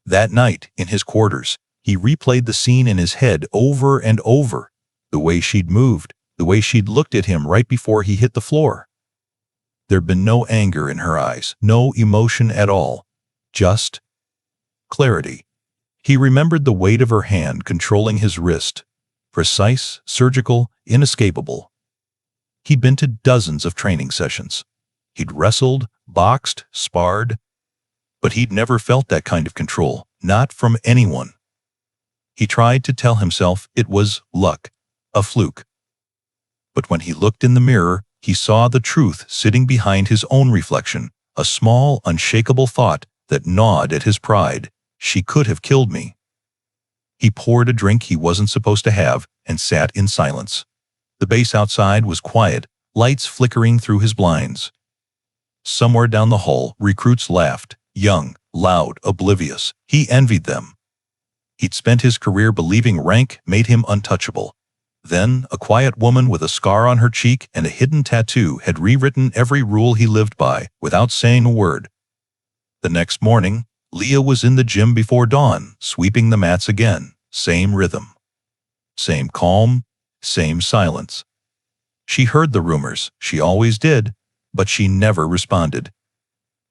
That night, in his quarters, he replayed the scene in his head over and over. The way she'd moved, the way she'd looked at him right before he hit the floor. There'd been no anger in her eyes, no emotion at all. Just clarity. He remembered the weight of her hand controlling his wrist. Precise, surgical, inescapable. He'd been to dozens of training sessions. He'd wrestled, boxed, sparred. But he'd never felt that kind of control, not from anyone. He tried to tell himself it was luck, a fluke. But when he looked in the mirror, he saw the truth sitting behind his own reflection, a small, unshakable thought that gnawed at his pride. She could have killed me. He poured a drink he wasn't supposed to have and sat in silence. The base outside was quiet, lights flickering through his blinds. Somewhere down the hall, recruits laughed, young, loud, oblivious. He envied them. He'd spent his career believing rank made him untouchable. Then, a quiet woman with a scar on her cheek and a hidden tattoo had rewritten every rule he lived by without saying a word. The next morning, Leah was in the gym before dawn, sweeping the mats again. Same rhythm. Same calm, same silence. She heard the rumors, she always did, but she never responded.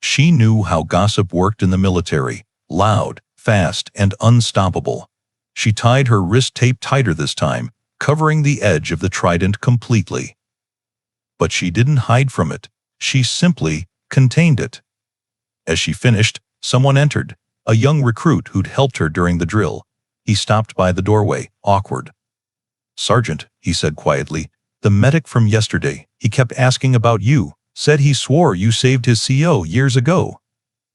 She knew how gossip worked in the military, loud, fast, and unstoppable. She tied her wrist tape tighter this time, covering the edge of the Trident completely. But she didn't hide from it. She simply contained it. As she finished, someone entered, a young recruit who'd helped her during the drill. He stopped by the doorway, awkward. "Sergeant," he said quietly, "the medic from yesterday, he kept asking about you, said he swore you saved his CO years ago."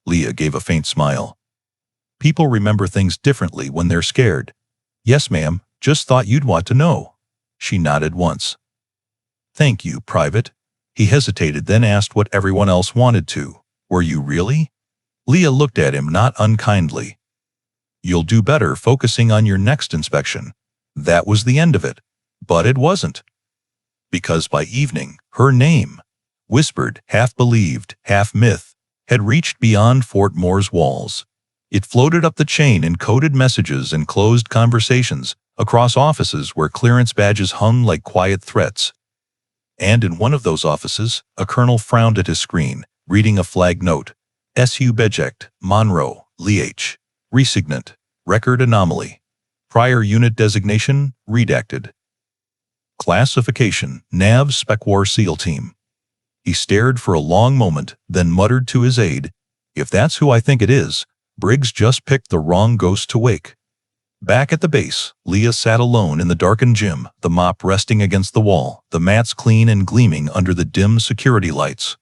Leah gave a faint smile. People remember things differently when they're scared. "Yes, ma'am, just thought you'd want to know." She nodded once. "Thank you, Private." He hesitated, then asked what everyone else wanted to. "Were you really?" Leah looked at him not unkindly. "You'll do better focusing on your next inspection." That was the end of it. But it wasn't. Because by evening, her name, whispered, half believed, half myth, had reached beyond Fort Moore's walls. It floated up the chain in coded messages and closed conversations, across offices where clearance badges hung like quiet threats. And in one of those offices, a colonel frowned at his screen, reading a flag note. SU Beject, Monroe, Liège. Resignant. Record anomaly. Prior unit designation, redacted. Classification, NAV Spec War SEAL Team. He stared for a long moment, then muttered to his aide, "If that's who I think it is, Briggs just picked the wrong ghost to wake." Back at the base, Leah sat alone in the darkened gym, the mop resting against the wall, the mats clean and gleaming under the dim security lights.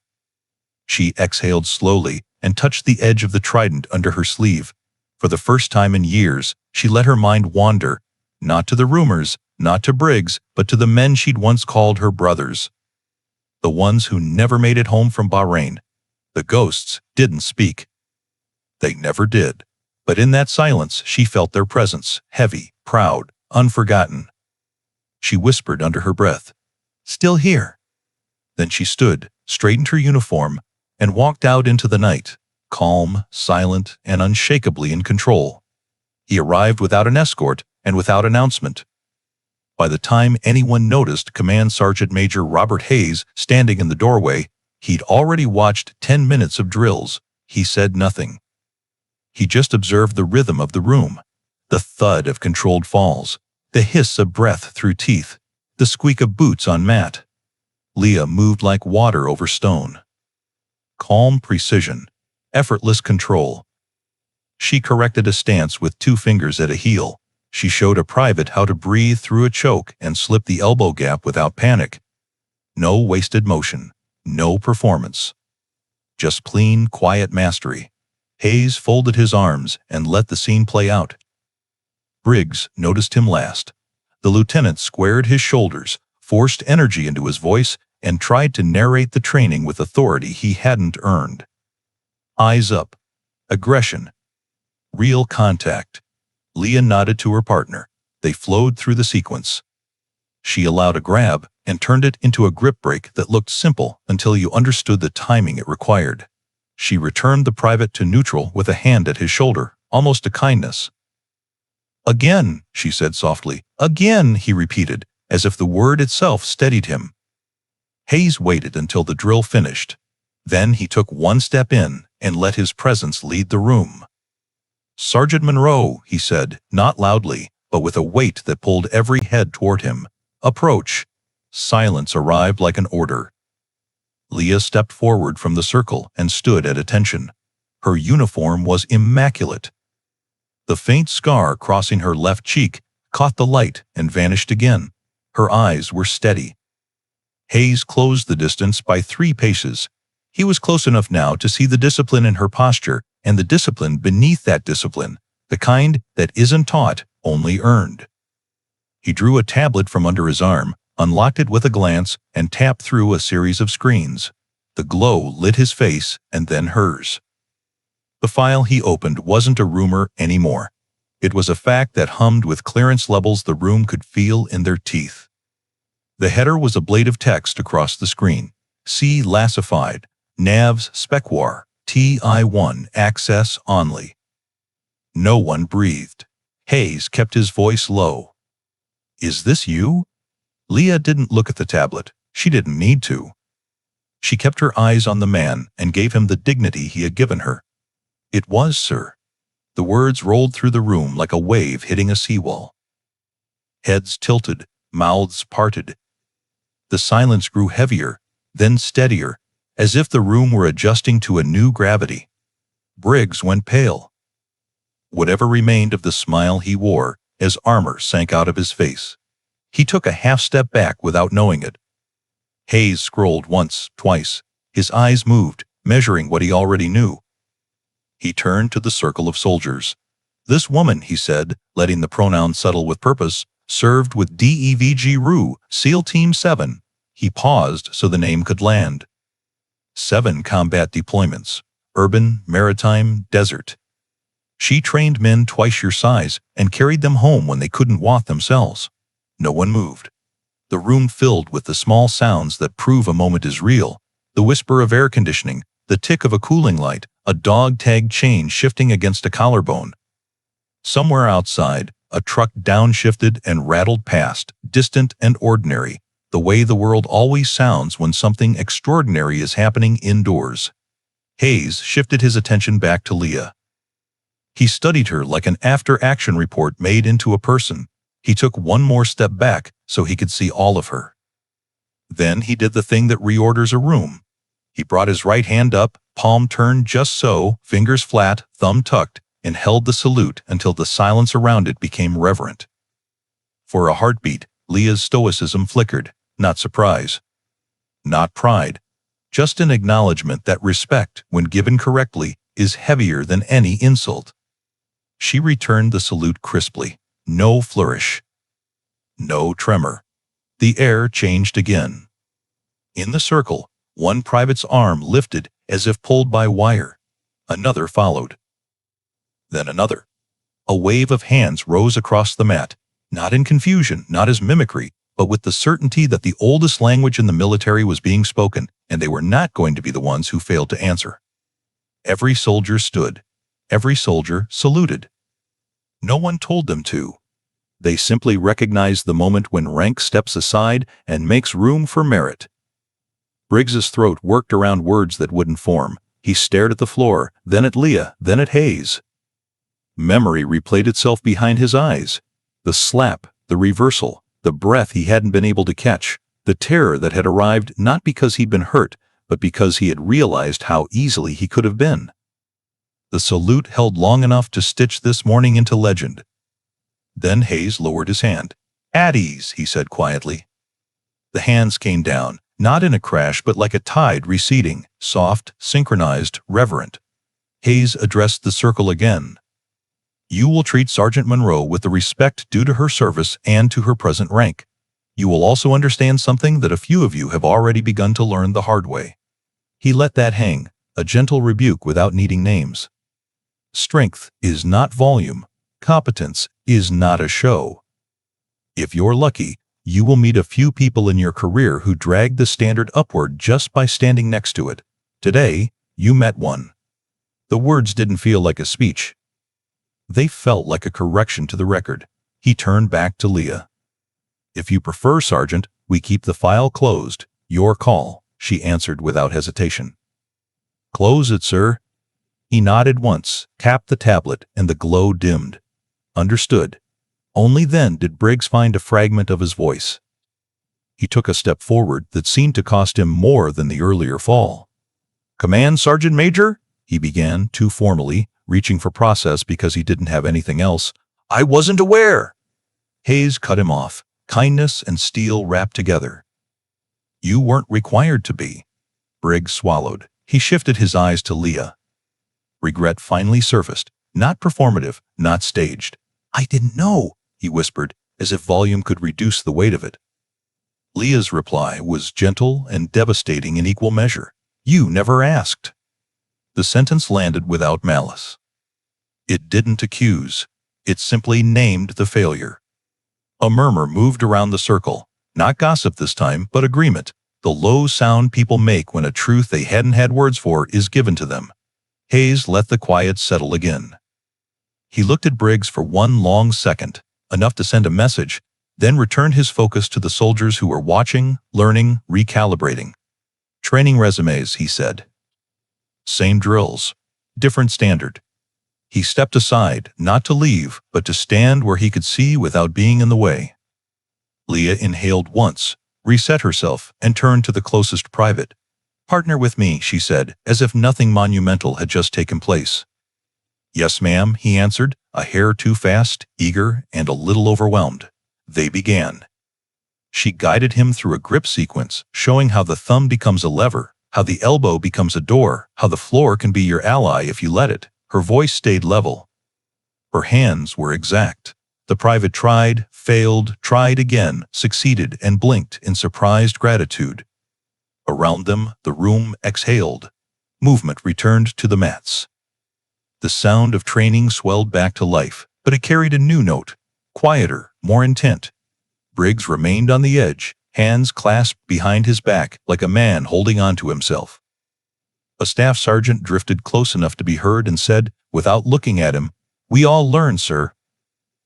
She exhaled slowly and touched the edge of the trident under her sleeve. For the first time in years, she let her mind wander, not to the rumors, not to Briggs, but to the men she'd once called her brothers. The ones who never made it home from Bahrain. The ghosts didn't speak. They never did. But in that silence, she felt their presence, heavy, proud, unforgotten. She whispered under her breath, "Still here." Then she stood, straightened her uniform, and walked out into the night, calm, silent, and unshakably in control. He arrived without an escort and without announcement. By the time anyone noticed Command Sergeant Major Robert Hayes standing in the doorway, he'd already watched 10 minutes of drills. He said nothing. He just observed the rhythm of the room, the thud of controlled falls, the hiss of breath through teeth, the squeak of boots on mat. Leah moved like water over stone. Calm precision, effortless control. She corrected a stance with 2 fingers at a heel. She showed a private how to breathe through a choke and slip the elbow gap without panic. No wasted motion, no performance. Just clean, quiet mastery. Hayes folded his arms and let the scene play out. Briggs noticed him last. The lieutenant squared his shoulders, forced energy into his voice, and tried to narrate the training with authority he hadn't earned. Eyes up. Aggression. Real contact. Leah nodded to her partner. They flowed through the sequence. She allowed a grab and turned it into a grip break that looked simple until you understood the timing it required. She returned the private to neutral with a hand at his shoulder, almost a kindness. "Again," she said softly. "Again," he repeated, as if the word itself steadied him. Hayes waited until the drill finished. Then he took 1 step in and let his presence lead the room. "Sergeant Monroe," he said, not loudly, but with a weight that pulled every head toward him. "Approach." Silence arrived like an order. Leah stepped forward from the circle and stood at attention. Her uniform was immaculate. The faint scar crossing her left cheek caught the light and vanished again. Her eyes were steady. Hayes closed the distance by 3 paces. He was close enough now to see the discipline in her posture and the discipline beneath that discipline, the kind that isn't taught, only earned. He drew a tablet from under his arm, unlocked it with a glance, and tapped through a series of screens. The glow lit his face and then hers. The file he opened wasn't a rumor anymore. It was a fact that hummed with clearance levels the room could feel in their teeth. The header was a blade of text across the screen. C Lassified. Navs Spequar. TI-1 Access Only. No one breathed. Hayes kept his voice low. "Is this you?" Leah didn't look at the tablet. She didn't need to. She kept her eyes on the man and gave him the dignity he had given her. "It was, sir." The words rolled through the room like a wave hitting a seawall. Heads tilted, mouths parted. The silence grew heavier, then steadier, as if the room were adjusting to a new gravity. Briggs went pale. Whatever remained of the smile he wore, as armor sank out of his face. He took a half step back without knowing it. Hayes scrolled once, twice. His eyes moved, measuring what he already knew. He turned to the circle of soldiers. "This woman," he said, letting the pronoun settle with purpose, "served with DEVG RU, SEAL Team 7. He paused so the name could land. 7 combat deployments. Urban, maritime, desert. She trained men twice your size and carried them home when they couldn't walk themselves. No one moved. The room filled with the small sounds that prove a moment is real, the whisper of air conditioning, the tick of a cooling light, a dog-tag chain shifting against a collarbone. Somewhere outside, a truck downshifted and rattled past, distant and ordinary, the way the world always sounds when something extraordinary is happening indoors. Hayes shifted his attention back to Leah. He studied her like an after-action report made into a person. He took 1 more step back so he could see all of her. Then he did the thing that reorders a room. He brought his right hand up, palm turned just so, fingers flat, thumb tucked, and held the salute until the silence around it became reverent. For a heartbeat, Leah's stoicism flickered, not surprise. Not pride. Just an acknowledgement that respect, when given correctly, is heavier than any insult. She returned the salute crisply. No flourish. No tremor. The air changed again. In the circle, one private's arm lifted as if pulled by wire. Another followed. Then another. A wave of hands rose across the mat, not in confusion, not as mimicry, but with the certainty that the oldest language in the military was being spoken, and they were not going to be the ones who failed to answer. Every soldier stood. Every soldier saluted. No one told them to. They simply recognized the moment when rank steps aside and makes room for merit. Briggs's throat worked around words that wouldn't form. He stared at the floor, then at Leah, then at Hayes. Memory replayed itself behind his eyes. The slap, the reversal, the breath he hadn't been able to catch, the terror that had arrived not because he'd been hurt, but because he had realized how easily he could have been. The salute held long enough to stitch this morning into legend. Then Hayes lowered his hand. "At ease," he said quietly. The hands came down, not in a crash but like a tide receding, soft, synchronized, reverent. Hayes addressed the circle again. "You will treat Sergeant Monroe with the respect due to her service and to her present rank. You will also understand something that a few of you have already begun to learn the hard way." He let that hang, a gentle rebuke without needing names. Strength is not volume. Competence is not a show. If you're lucky, you will meet a few people in your career who drag the standard upward just by standing next to it. Today, you met one. The words didn't feel like a speech. They felt like a correction to the record. He turned back to Leah. "If you prefer, Sergeant, we keep the file closed. Your call," she answered without hesitation. "Close it, sir." He nodded once, tapped the tablet, and the glow dimmed. Understood. Only then did Briggs find a fragment of his voice. He took a step forward that seemed to cost him more than the earlier fall. "Command, Sergeant Major," he began, too formally, reaching for process because he didn't have anything else. "I wasn't aware." Hayes cut him off, kindness and steel wrapped together. "You weren't required to be." Briggs swallowed. He shifted his eyes to Leah. Regret finally surfaced, not performative, not staged. "I didn't know," he whispered, as if volume could reduce the weight of it. Leah's reply was gentle and devastating in equal measure. "You never asked." The sentence landed without malice. It didn't accuse. It simply named the failure. A murmur moved around the circle, not gossip this time, but agreement, the low sound people make when a truth they hadn't had words for is given to them. Hayes let the quiet settle again. He looked at Briggs for one long second, enough to send a message, then returned his focus to the soldiers who were watching, learning, recalibrating. "Training resumes," he said. Same drills. Different standard. He stepped aside, not to leave, but to stand where he could see without being in the way. Leah inhaled once, reset herself, and turned to the closest private. "Partner with me," she said, as if nothing monumental had just taken place. "Yes, ma'am," he answered, a hair too fast, eager, and a little overwhelmed. They began. She guided him through a grip sequence, showing how the thumb becomes a lever, how the elbow becomes a door, how the floor can be your ally if you let it. Her voice stayed level. Her hands were exact. The private tried, failed, tried again, succeeded, and blinked in surprised gratitude. Around them, the room exhaled. Movement returned to the mats. The sound of training swelled back to life, but it carried a new note, quieter, more intent. Briggs remained on the edge, hands clasped behind his back like a man holding on to himself. A staff sergeant drifted close enough to be heard and said, without looking at him, "We all learn, sir."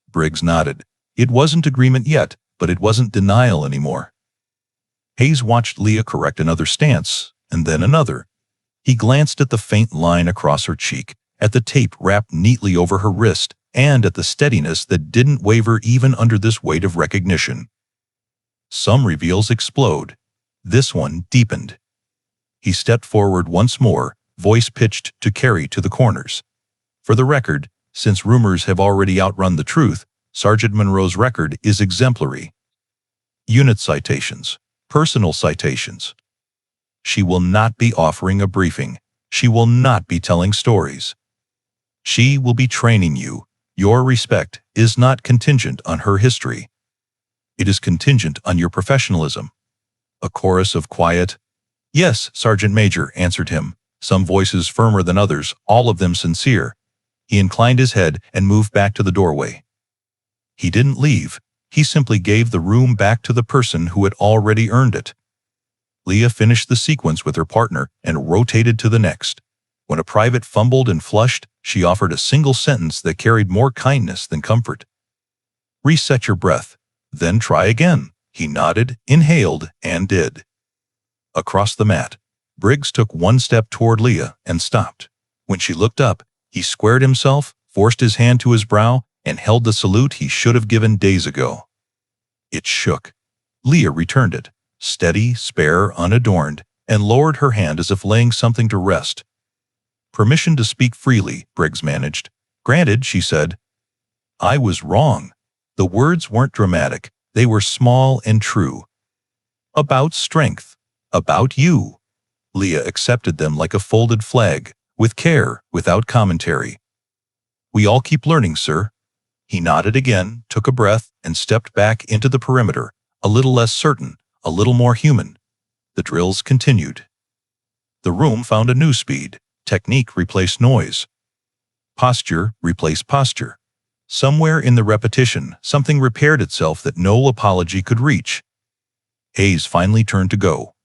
Briggs nodded. It wasn't agreement yet, but it wasn't denial anymore. Hayes watched Leah correct another stance, and then another. He glanced at the faint line across her cheek, at the tape wrapped neatly over her wrist, and at the steadiness that didn't waver even under this weight of recognition. Some reveals explode. This one deepened. He stepped forward once more, voice pitched to carry to the corners. For the record, since rumors have already outrun the truth, Sergeant Monroe's record is exemplary. Unit citations. Personal citations. She will not be offering a briefing. She will not be telling stories. She will be training you. Your respect is not contingent on her history. It is contingent on your professionalism. A chorus of quiet, "Yes, Sergeant Major," answered him, some voices firmer than others, all of them sincere. He inclined his head and moved back to the doorway. He didn't leave. He simply gave the room back to the person who had already earned it. Leah finished the sequence with her partner and rotated to the next. When a private fumbled and flushed, she offered a single sentence that carried more kindness than comfort. "Reset your breath, then try again." He nodded, inhaled, and did. Across the mat, Briggs took one step toward Leah and stopped. When she looked up, he squared himself, forced his hand to his brow, and held the salute he should have given days ago. It shook. Leah returned it, steady, spare, unadorned, and lowered her hand as if laying something to rest. "Permission to speak freely," Briggs managed. "Granted," she said. "I was wrong." The words weren't dramatic. They were small and true. "About strength. About you." Leah accepted them like a folded flag, with care, without commentary. "We all keep learning, sir." He nodded again, took a breath, and stepped back into the perimeter, a little less certain, a little more human. The drills continued. The room found a new speed. Technique replaced noise. Posture replaced posture. Somewhere in the repetition, something repaired itself that no apology could reach. Hayes finally turned to go.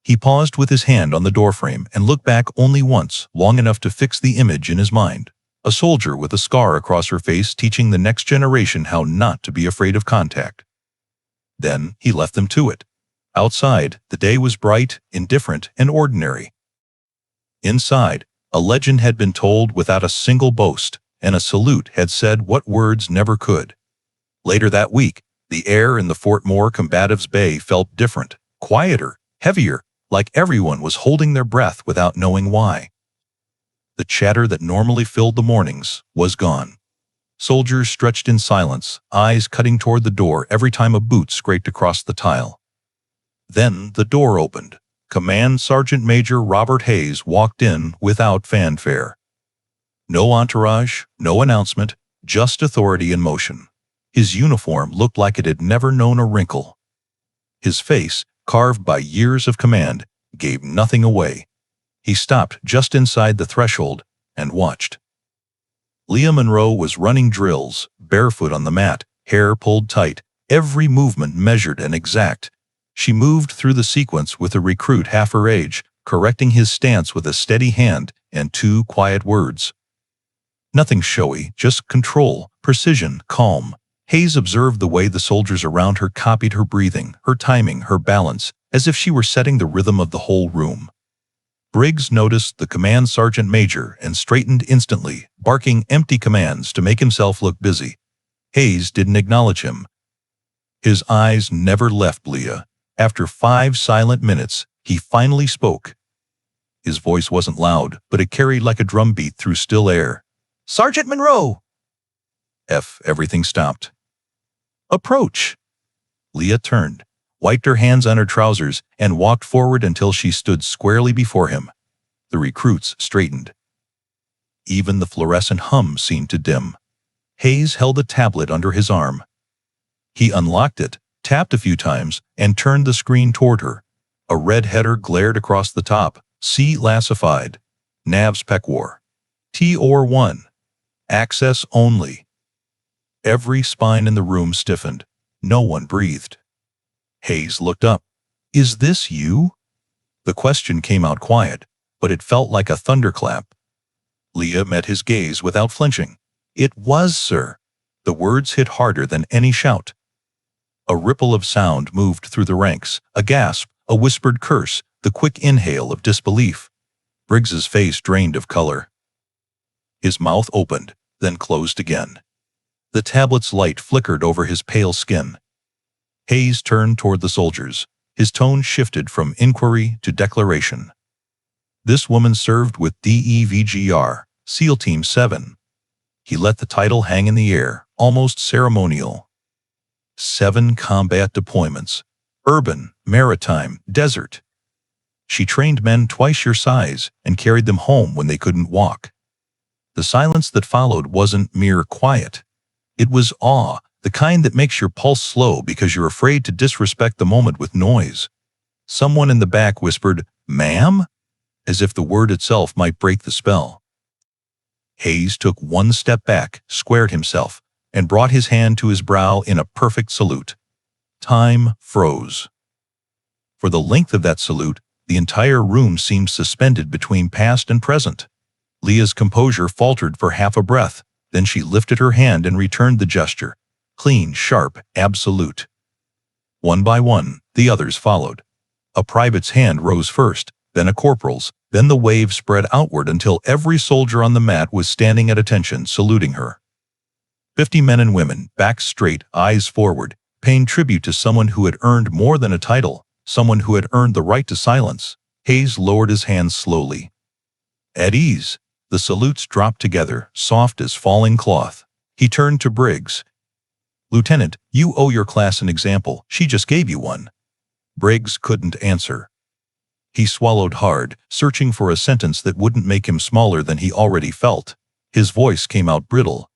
He paused with his hand on the doorframe and looked back only once, long enough to fix the image in his mind. A soldier with a scar across her face teaching the next generation how not to be afraid of contact. Then he left them to it. Outside, the day was bright, indifferent, and ordinary. Inside, a legend had been told without a single boast, and a salute had said what words never could. Later that week, the air in the Fort Moore Combatives Bay felt different, quieter, heavier, like everyone was holding their breath without knowing why. The chatter that normally filled the mornings was gone. Soldiers stretched in silence, eyes cutting toward the door every time a boot scraped across the tile. Then the door opened. Command Sergeant Major Robert Hayes walked in without fanfare. No entourage, no announcement, just authority in motion. His uniform looked like it had never known a wrinkle. His face, carved by years of command, gave nothing away. He stopped just inside the threshold and watched. Leah Monroe was running drills, barefoot on the mat, hair pulled tight, every movement measured and exact. She moved through the sequence with a recruit half her age, correcting his stance with a steady hand and 2 quiet words. Nothing showy, just control, precision, calm. Hayes observed the way the soldiers around her copied her breathing, her timing, her balance, as if she were setting the rhythm of the whole room. Briggs noticed the command sergeant major and straightened instantly, barking empty commands to make himself look busy. Hayes didn't acknowledge him. His eyes never left Leah. After 5 silent minutes, he finally spoke. His voice wasn't loud, but it carried like a drumbeat through still air. "Sergeant Monroe!" Everything stopped. "Approach." Leah turned, wiped her hands on her trousers, and walked forward until she stood squarely before him. The recruits straightened. Even the fluorescent hum seemed to dim. Hayes held a tablet under his arm. He unlocked it, tapped a few times, and turned the screen toward her. A red header glared across the top. C classified. Navs Pequor. TOR-1. Access only. Every spine in the room stiffened. No one breathed. Hayes looked up. "Is this you?" The question came out quiet, but it felt like a thunderclap. Leah met his gaze without flinching. "It was, sir." The words hit harder than any shout. A ripple of sound moved through the ranks, a gasp, a whispered curse, the quick inhale of disbelief. Briggs's face drained of color. His mouth opened, then closed again. The tablet's light flickered over his pale skin. Hayes turned toward the soldiers. His tone shifted from inquiry to declaration. "This woman served with DEVGR, SEAL Team 7. He let the title hang in the air, almost ceremonial. 7 combat deployments. Urban, maritime, desert. She trained men twice your size and carried them home when they couldn't walk." The silence that followed wasn't mere quiet. It was awe, the kind that makes your pulse slow because you're afraid to disrespect the moment with noise. Someone in the back whispered, "Ma'am?" as if the word itself might break the spell. Hayes took one step back, squared himself, and brought his hand to his brow in a perfect salute. Time froze. For the length of that salute, the entire room seemed suspended between past and present. Leah's composure faltered for half a breath, then she lifted her hand and returned the gesture. Clean, sharp, absolute. One by one, the others followed. A private's hand rose first, then a corporal's, then the wave spread outward until every soldier on the mat was standing at attention, saluting her. 50 men and women, backs straight, eyes forward, paying tribute to someone who had earned more than a title, someone who had earned the right to silence. Hayes lowered his hands slowly. At ease, the salutes dropped together, soft as falling cloth. He turned to Briggs. "Lieutenant, you owe your class an example. She just gave you one." Briggs couldn't answer. He swallowed hard, searching for a sentence that wouldn't make him smaller than he already felt. His voice came out brittle.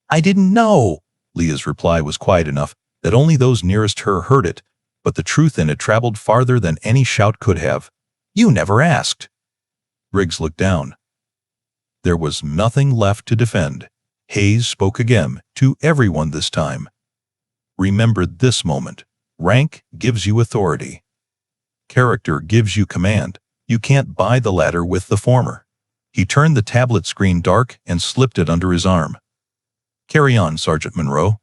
"I didn't know." Leah's reply was quiet enough that only those nearest her heard it, but the truth in it traveled farther than any shout could have. "You never asked." Briggs looked down. There was nothing left to defend. Hayes spoke again, to everyone this time. "Remember this moment. Rank gives you authority. Character gives you command. You can't buy the latter with the former." He turned the tablet screen dark and slipped it under his arm. "Carry on, Sergeant Monroe."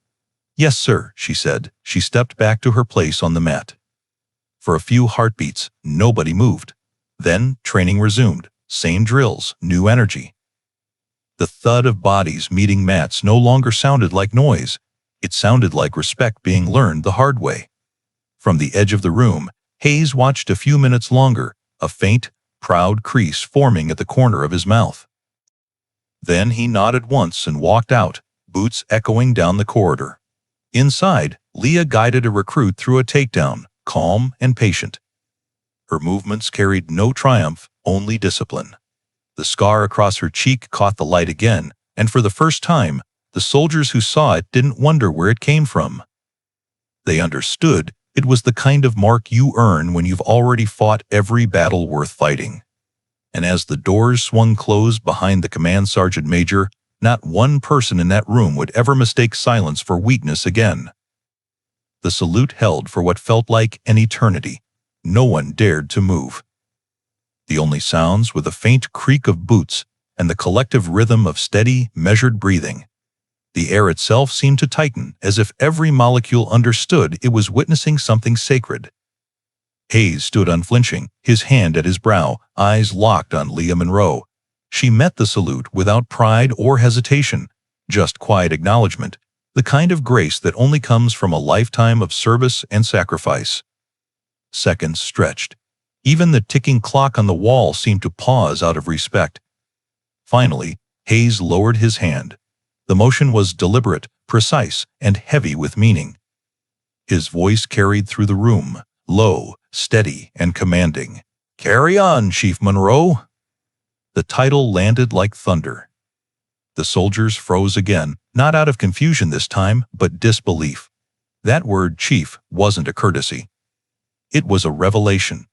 "Yes, sir," she said. She stepped back to her place on the mat. For a few heartbeats, nobody moved. Then training resumed. Same drills, new energy. The thud of bodies meeting mats no longer sounded like noise. It sounded like respect being learned the hard way. From the edge of the room, Hayes watched a few minutes longer, a faint, proud crease forming at the corner of his mouth. Then he nodded once and walked out, boots echoing down the corridor. Inside, Leah guided a recruit through a takedown, calm and patient. Her movements carried no triumph, only discipline. The scar across her cheek caught the light again, and for the first time, the soldiers who saw it didn't wonder where it came from. They understood it was the kind of mark you earn when you've already fought every battle worth fighting. And as the doors swung closed behind the command sergeant major, not one person in that room would ever mistake silence for weakness again. The salute held for what felt like an eternity. No one dared to move. The only sounds were the faint creak of boots and the collective rhythm of steady, measured breathing. The air itself seemed to tighten, as if every molecule understood it was witnessing something sacred. Hayes stood unflinching, his hand at his brow, eyes locked on Leah Monroe. She met the salute without pride or hesitation, just quiet acknowledgement, the kind of grace that only comes from a lifetime of service and sacrifice. Seconds stretched. Even the ticking clock on the wall seemed to pause out of respect. Finally, Hayes lowered his hand. The motion was deliberate, precise, and heavy with meaning. His voice carried through the room, low, steady, and commanding. "Carry on, Chief Monroe." The title landed like thunder. The soldiers froze again, not out of confusion this time, but disbelief. That word, chief, wasn't a courtesy. It was a revelation.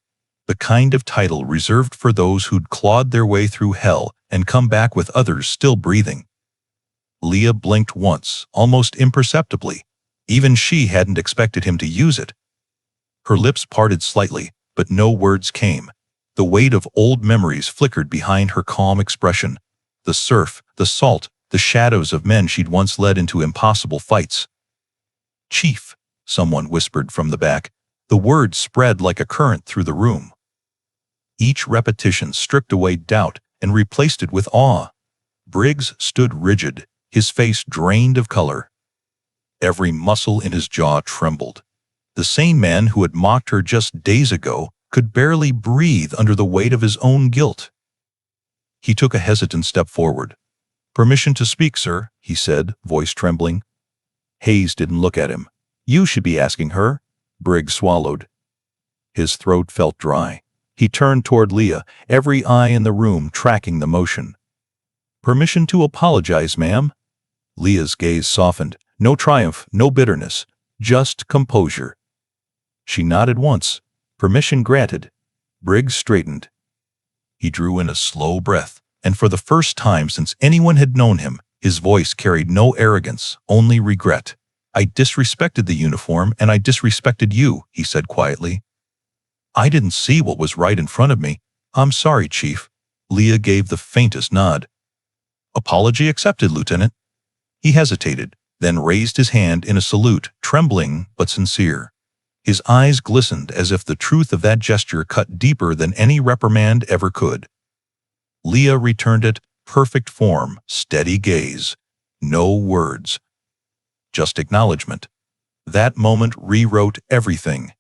The kind of title reserved for those who'd clawed their way through hell and come back with others still breathing. Leah blinked once, almost imperceptibly. Even she hadn't expected him to use it. Her lips parted slightly, but no words came. The weight of old memories flickered behind her calm expression. The surf, the salt, the shadows of men she'd once led into impossible fights. "Chief," someone whispered from the back. The word spread like a current through the room. Each repetition stripped away doubt and replaced it with awe. Briggs stood rigid, his face drained of color. Every muscle in his jaw trembled. The same man who had mocked her just days ago could barely breathe under the weight of his own guilt. He took a hesitant step forward. "Permission to speak, sir," he said, voice trembling. Hayes didn't look at him. "You should be asking her." Briggs swallowed. His throat felt dry. He turned toward Leah, every eye in the room tracking the motion. "Permission to apologize, ma'am." Leah's gaze softened. No triumph, no bitterness, just composure. She nodded once. Permission granted. Briggs straightened. He drew in a slow breath, and for the first time since anyone had known him, his voice carried no arrogance, only regret. "I disrespected the uniform, and I disrespected you," he said quietly. "I didn't see what was right in front of me. I'm sorry, Chief." Leah gave the faintest nod. "Apology accepted, Lieutenant." He hesitated, then raised his hand in a salute, trembling but sincere. His eyes glistened as if the truth of that gesture cut deeper than any reprimand ever could. Leah returned it, perfect form, steady gaze. No words. Just acknowledgement. That moment rewrote everything.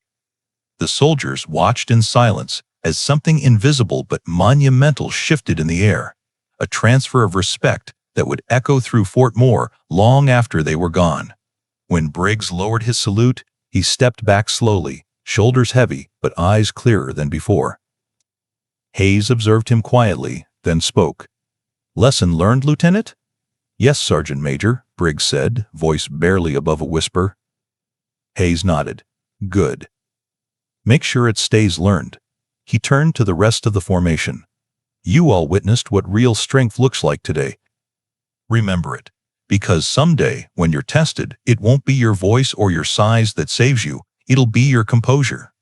The soldiers watched in silence as something invisible but monumental shifted in the air, a transfer of respect that would echo through Fort Moore long after they were gone. When Briggs lowered his salute, he stepped back slowly, shoulders heavy but eyes clearer than before. Hayes observed him quietly, then spoke. "Lesson learned, Lieutenant?" "Yes, Sergeant Major," Briggs said, voice barely above a whisper. Hayes nodded. "Good. Make sure it stays learned." He turned to the rest of the formation. "You all witnessed what real strength looks like today. Remember it, because someday, when you're tested, it won't be your voice or your size that saves you, it'll be your composure."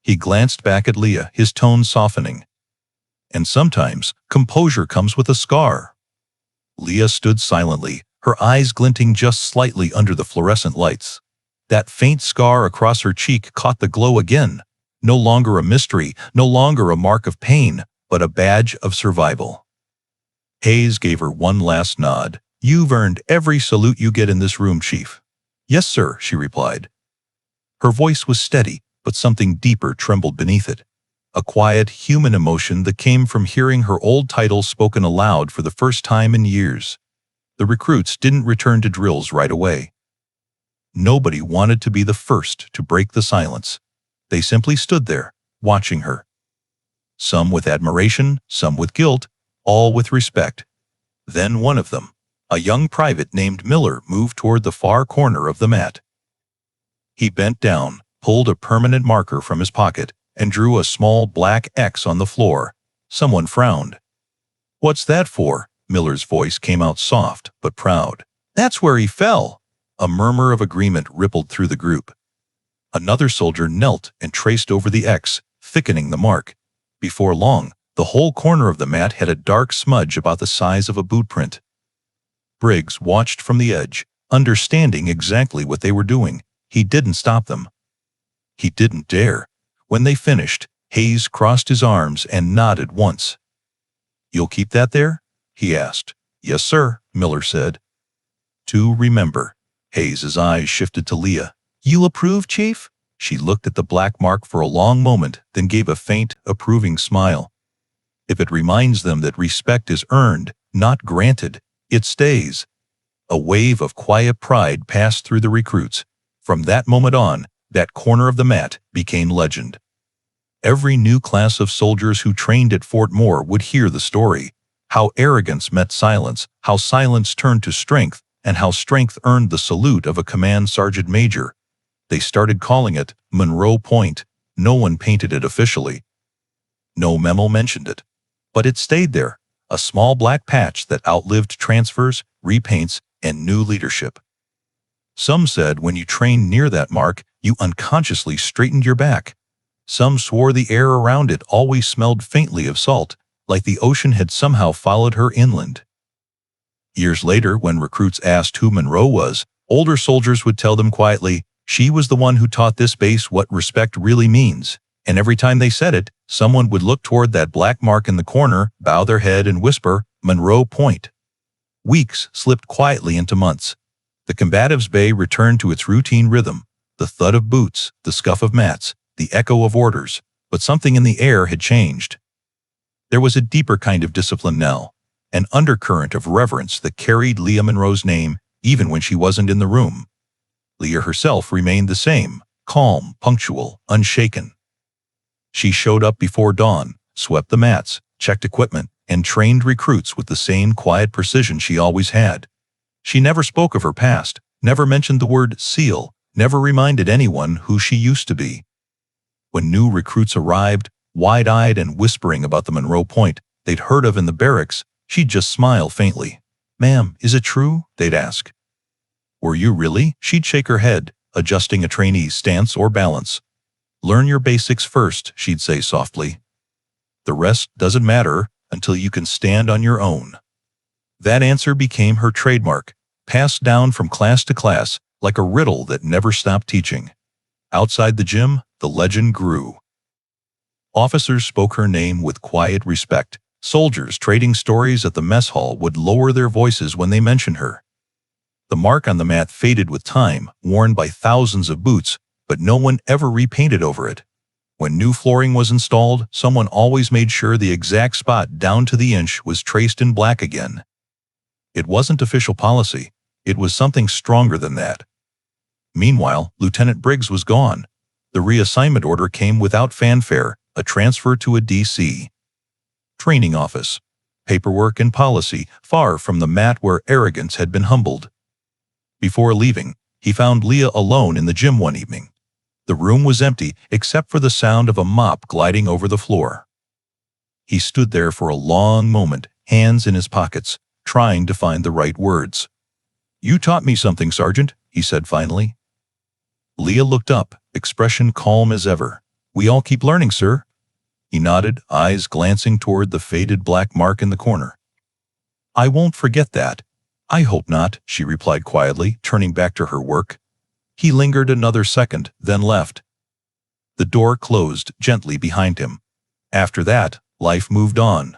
He glanced back at Leah, his tone softening. "And sometimes, composure comes with a scar." Leah stood silently, her eyes glinting just slightly under the fluorescent lights. That faint scar across her cheek caught the glow again. No longer a mystery, no longer a mark of pain, but a badge of survival. Hayes gave her one last nod. "You've earned every salute you get in this room, Chief." "Yes, sir," she replied. Her voice was steady, but something deeper trembled beneath it. A quiet, human emotion that came from hearing her old title spoken aloud for the first time in years. The recruits didn't return to drills right away. Nobody wanted to be the first to break the silence. They simply stood there, watching her. Some with admiration, some with guilt, all with respect. Then one of them, a young private named Miller, moved toward the far corner of the mat. He bent down, pulled a permanent marker from his pocket, and drew a small black X on the floor. Someone frowned. "What's that for?" Miller's voice came out soft but proud. "That's where he fell." A murmur of agreement rippled through the group. Another soldier knelt and traced over the X, thickening the mark. Before long, the whole corner of the mat had a dark smudge about the size of a boot print. Briggs watched from the edge, understanding exactly what they were doing. He didn't stop them. He didn't dare. When they finished, Hayes crossed his arms and nodded once. "You'll keep that there?" he asked. "Yes, sir," Miller said. "To remember." Hayes's eyes shifted to Leah. "You approve, Chief?" She looked at the black mark for a long moment, then gave a faint, approving smile. "If it reminds them that respect is earned, not granted, it stays." A wave of quiet pride passed through the recruits. From that moment on, that corner of the mat became legend. Every new class of soldiers who trained at Fort Moore would hear the story. How arrogance met silence, how silence turned to strength, and how strength earned the salute of a command sergeant major. They started calling it Monroe Point. No one painted it officially. No memo mentioned it. But it stayed there, a small black patch that outlived transfers, repaints, and new leadership. Some said when you trained near that mark, you unconsciously straightened your back. Some swore the air around it always smelled faintly of salt, like the ocean had somehow followed her inland. Years later, when recruits asked who Monroe was, older soldiers would tell them quietly, "She was the one who taught this base what respect really means." And every time they said it, someone would look toward that black mark in the corner, bow their head and whisper, "Monroe Point." Weeks slipped quietly into months. The combatives' bay returned to its routine rhythm, the thud of boots, the scuff of mats, the echo of orders, but something in the air had changed. There was a deeper kind of discipline now, an undercurrent of reverence that carried Leah Monroe's name even when she wasn't in the room. Leah herself remained the same, calm, punctual, unshaken. She showed up before dawn, swept the mats, checked equipment, and trained recruits with the same quiet precision she always had. She never spoke of her past, never mentioned the word SEAL, never reminded anyone who she used to be. When new recruits arrived, wide-eyed and whispering about the Monroe Point they'd heard of in the barracks, she'd just smile faintly. "Ma'am, is it true?" they'd ask. "Were you really?" She'd shake her head, adjusting a trainee's stance or balance. "Learn your basics first," she'd say softly. "The rest doesn't matter until you can stand on your own." That answer became her trademark, passed down from class to class like a riddle that never stopped teaching. Outside the gym, the legend grew. Officers spoke her name with quiet respect. Soldiers trading stories at the mess hall would lower their voices when they mentioned her. The mark on the mat faded with time, worn by thousands of boots, but no one ever repainted over it. When new flooring was installed, someone always made sure the exact spot down to the inch was traced in black again. It wasn't official policy. It was something stronger than that. Meanwhile, Lieutenant Briggs was gone. The reassignment order came without fanfare, a transfer to a D.C. training office. Paperwork and policy, far from the mat where arrogance had been humbled. Before leaving, he found Leah alone in the gym one evening. The room was empty except for the sound of a mop gliding over the floor. He stood there for a long moment, hands in his pockets, trying to find the right words. "You taught me something, Sergeant," he said finally. Leah looked up, expression calm as ever. "We all keep learning, sir." He nodded, eyes glancing toward the faded black mark in the corner. "I won't forget that." "I hope not," she replied quietly, turning back to her work. He lingered another second, then left. The door closed gently behind him. After that, life moved on.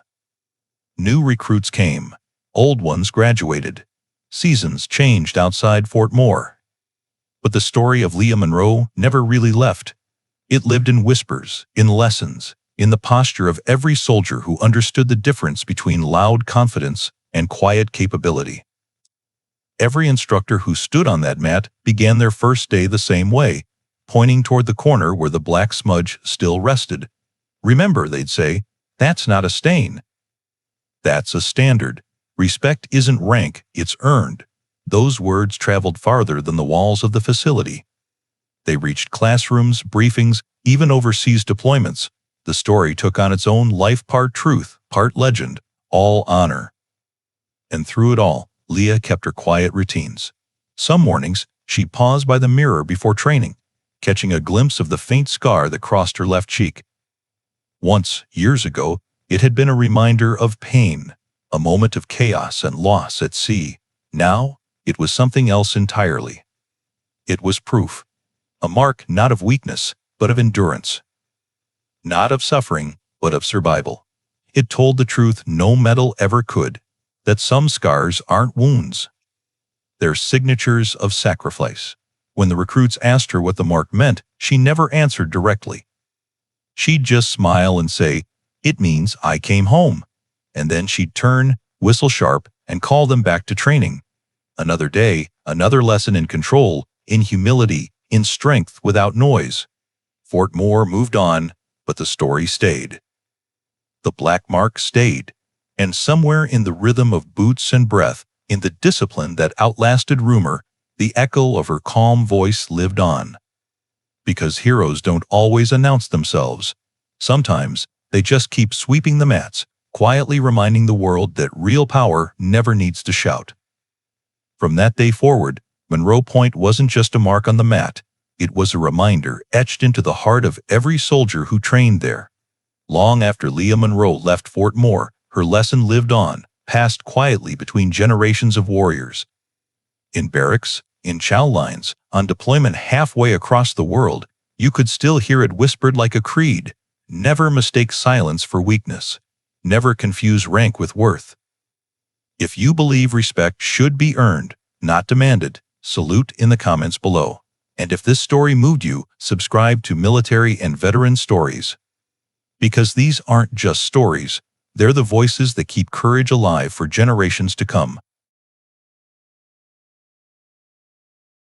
New recruits came. Old ones graduated. Seasons changed outside Fort Moore. But the story of Leah Monroe never really left. It lived in whispers, in lessons, in the posture of every soldier who understood the difference between loud confidence and quiet capability. Every instructor who stood on that mat began their first day the same way, pointing toward the corner where the black smudge still rested. "Remember," they'd say, "that's not a stain. That's a standard. Respect isn't rank, it's earned." Those words traveled farther than the walls of the facility. They reached classrooms, briefings, even overseas deployments. The story took on its own life, part truth, part legend, all honor. And through it all, Leah kept her quiet routines. Some mornings, she paused by the mirror before training, catching a glimpse of the faint scar that crossed her left cheek. Once, years ago, it had been a reminder of pain, a moment of chaos and loss at sea. Now, it was something else entirely. It was proof. A mark not of weakness, but of endurance. Not of suffering, but of survival. It told the truth no metal ever could, that some scars aren't wounds. They're signatures of sacrifice. When the recruits asked her what the mark meant, she never answered directly. She'd just smile and say, "It means I came home." And then she'd turn, whistle sharp, and call them back to training. Another day, another lesson in control, in humility, in strength without noise. Fort Moore moved on, but the story stayed. The black mark stayed. And somewhere in the rhythm of boots and breath, in the discipline that outlasted rumor, the echo of her calm voice lived on. Because heroes don't always announce themselves. Sometimes, they just keep sweeping the mats, quietly reminding the world that real power never needs to shout. From that day forward, Monroe Point wasn't just a mark on the mat. It was a reminder etched into the heart of every soldier who trained there. Long after Leah Monroe left Fort Moore, her lesson lived on, passed quietly between generations of warriors. In barracks, in chow lines, on deployment halfway across the world, you could still hear it whispered like a creed. Never mistake silence for weakness. Never confuse rank with worth. If you believe respect should be earned, not demanded, salute in the comments below. And if this story moved you, subscribe to Military and Veteran Stories. Because these aren't just stories. They're the voices that keep courage alive for generations to come.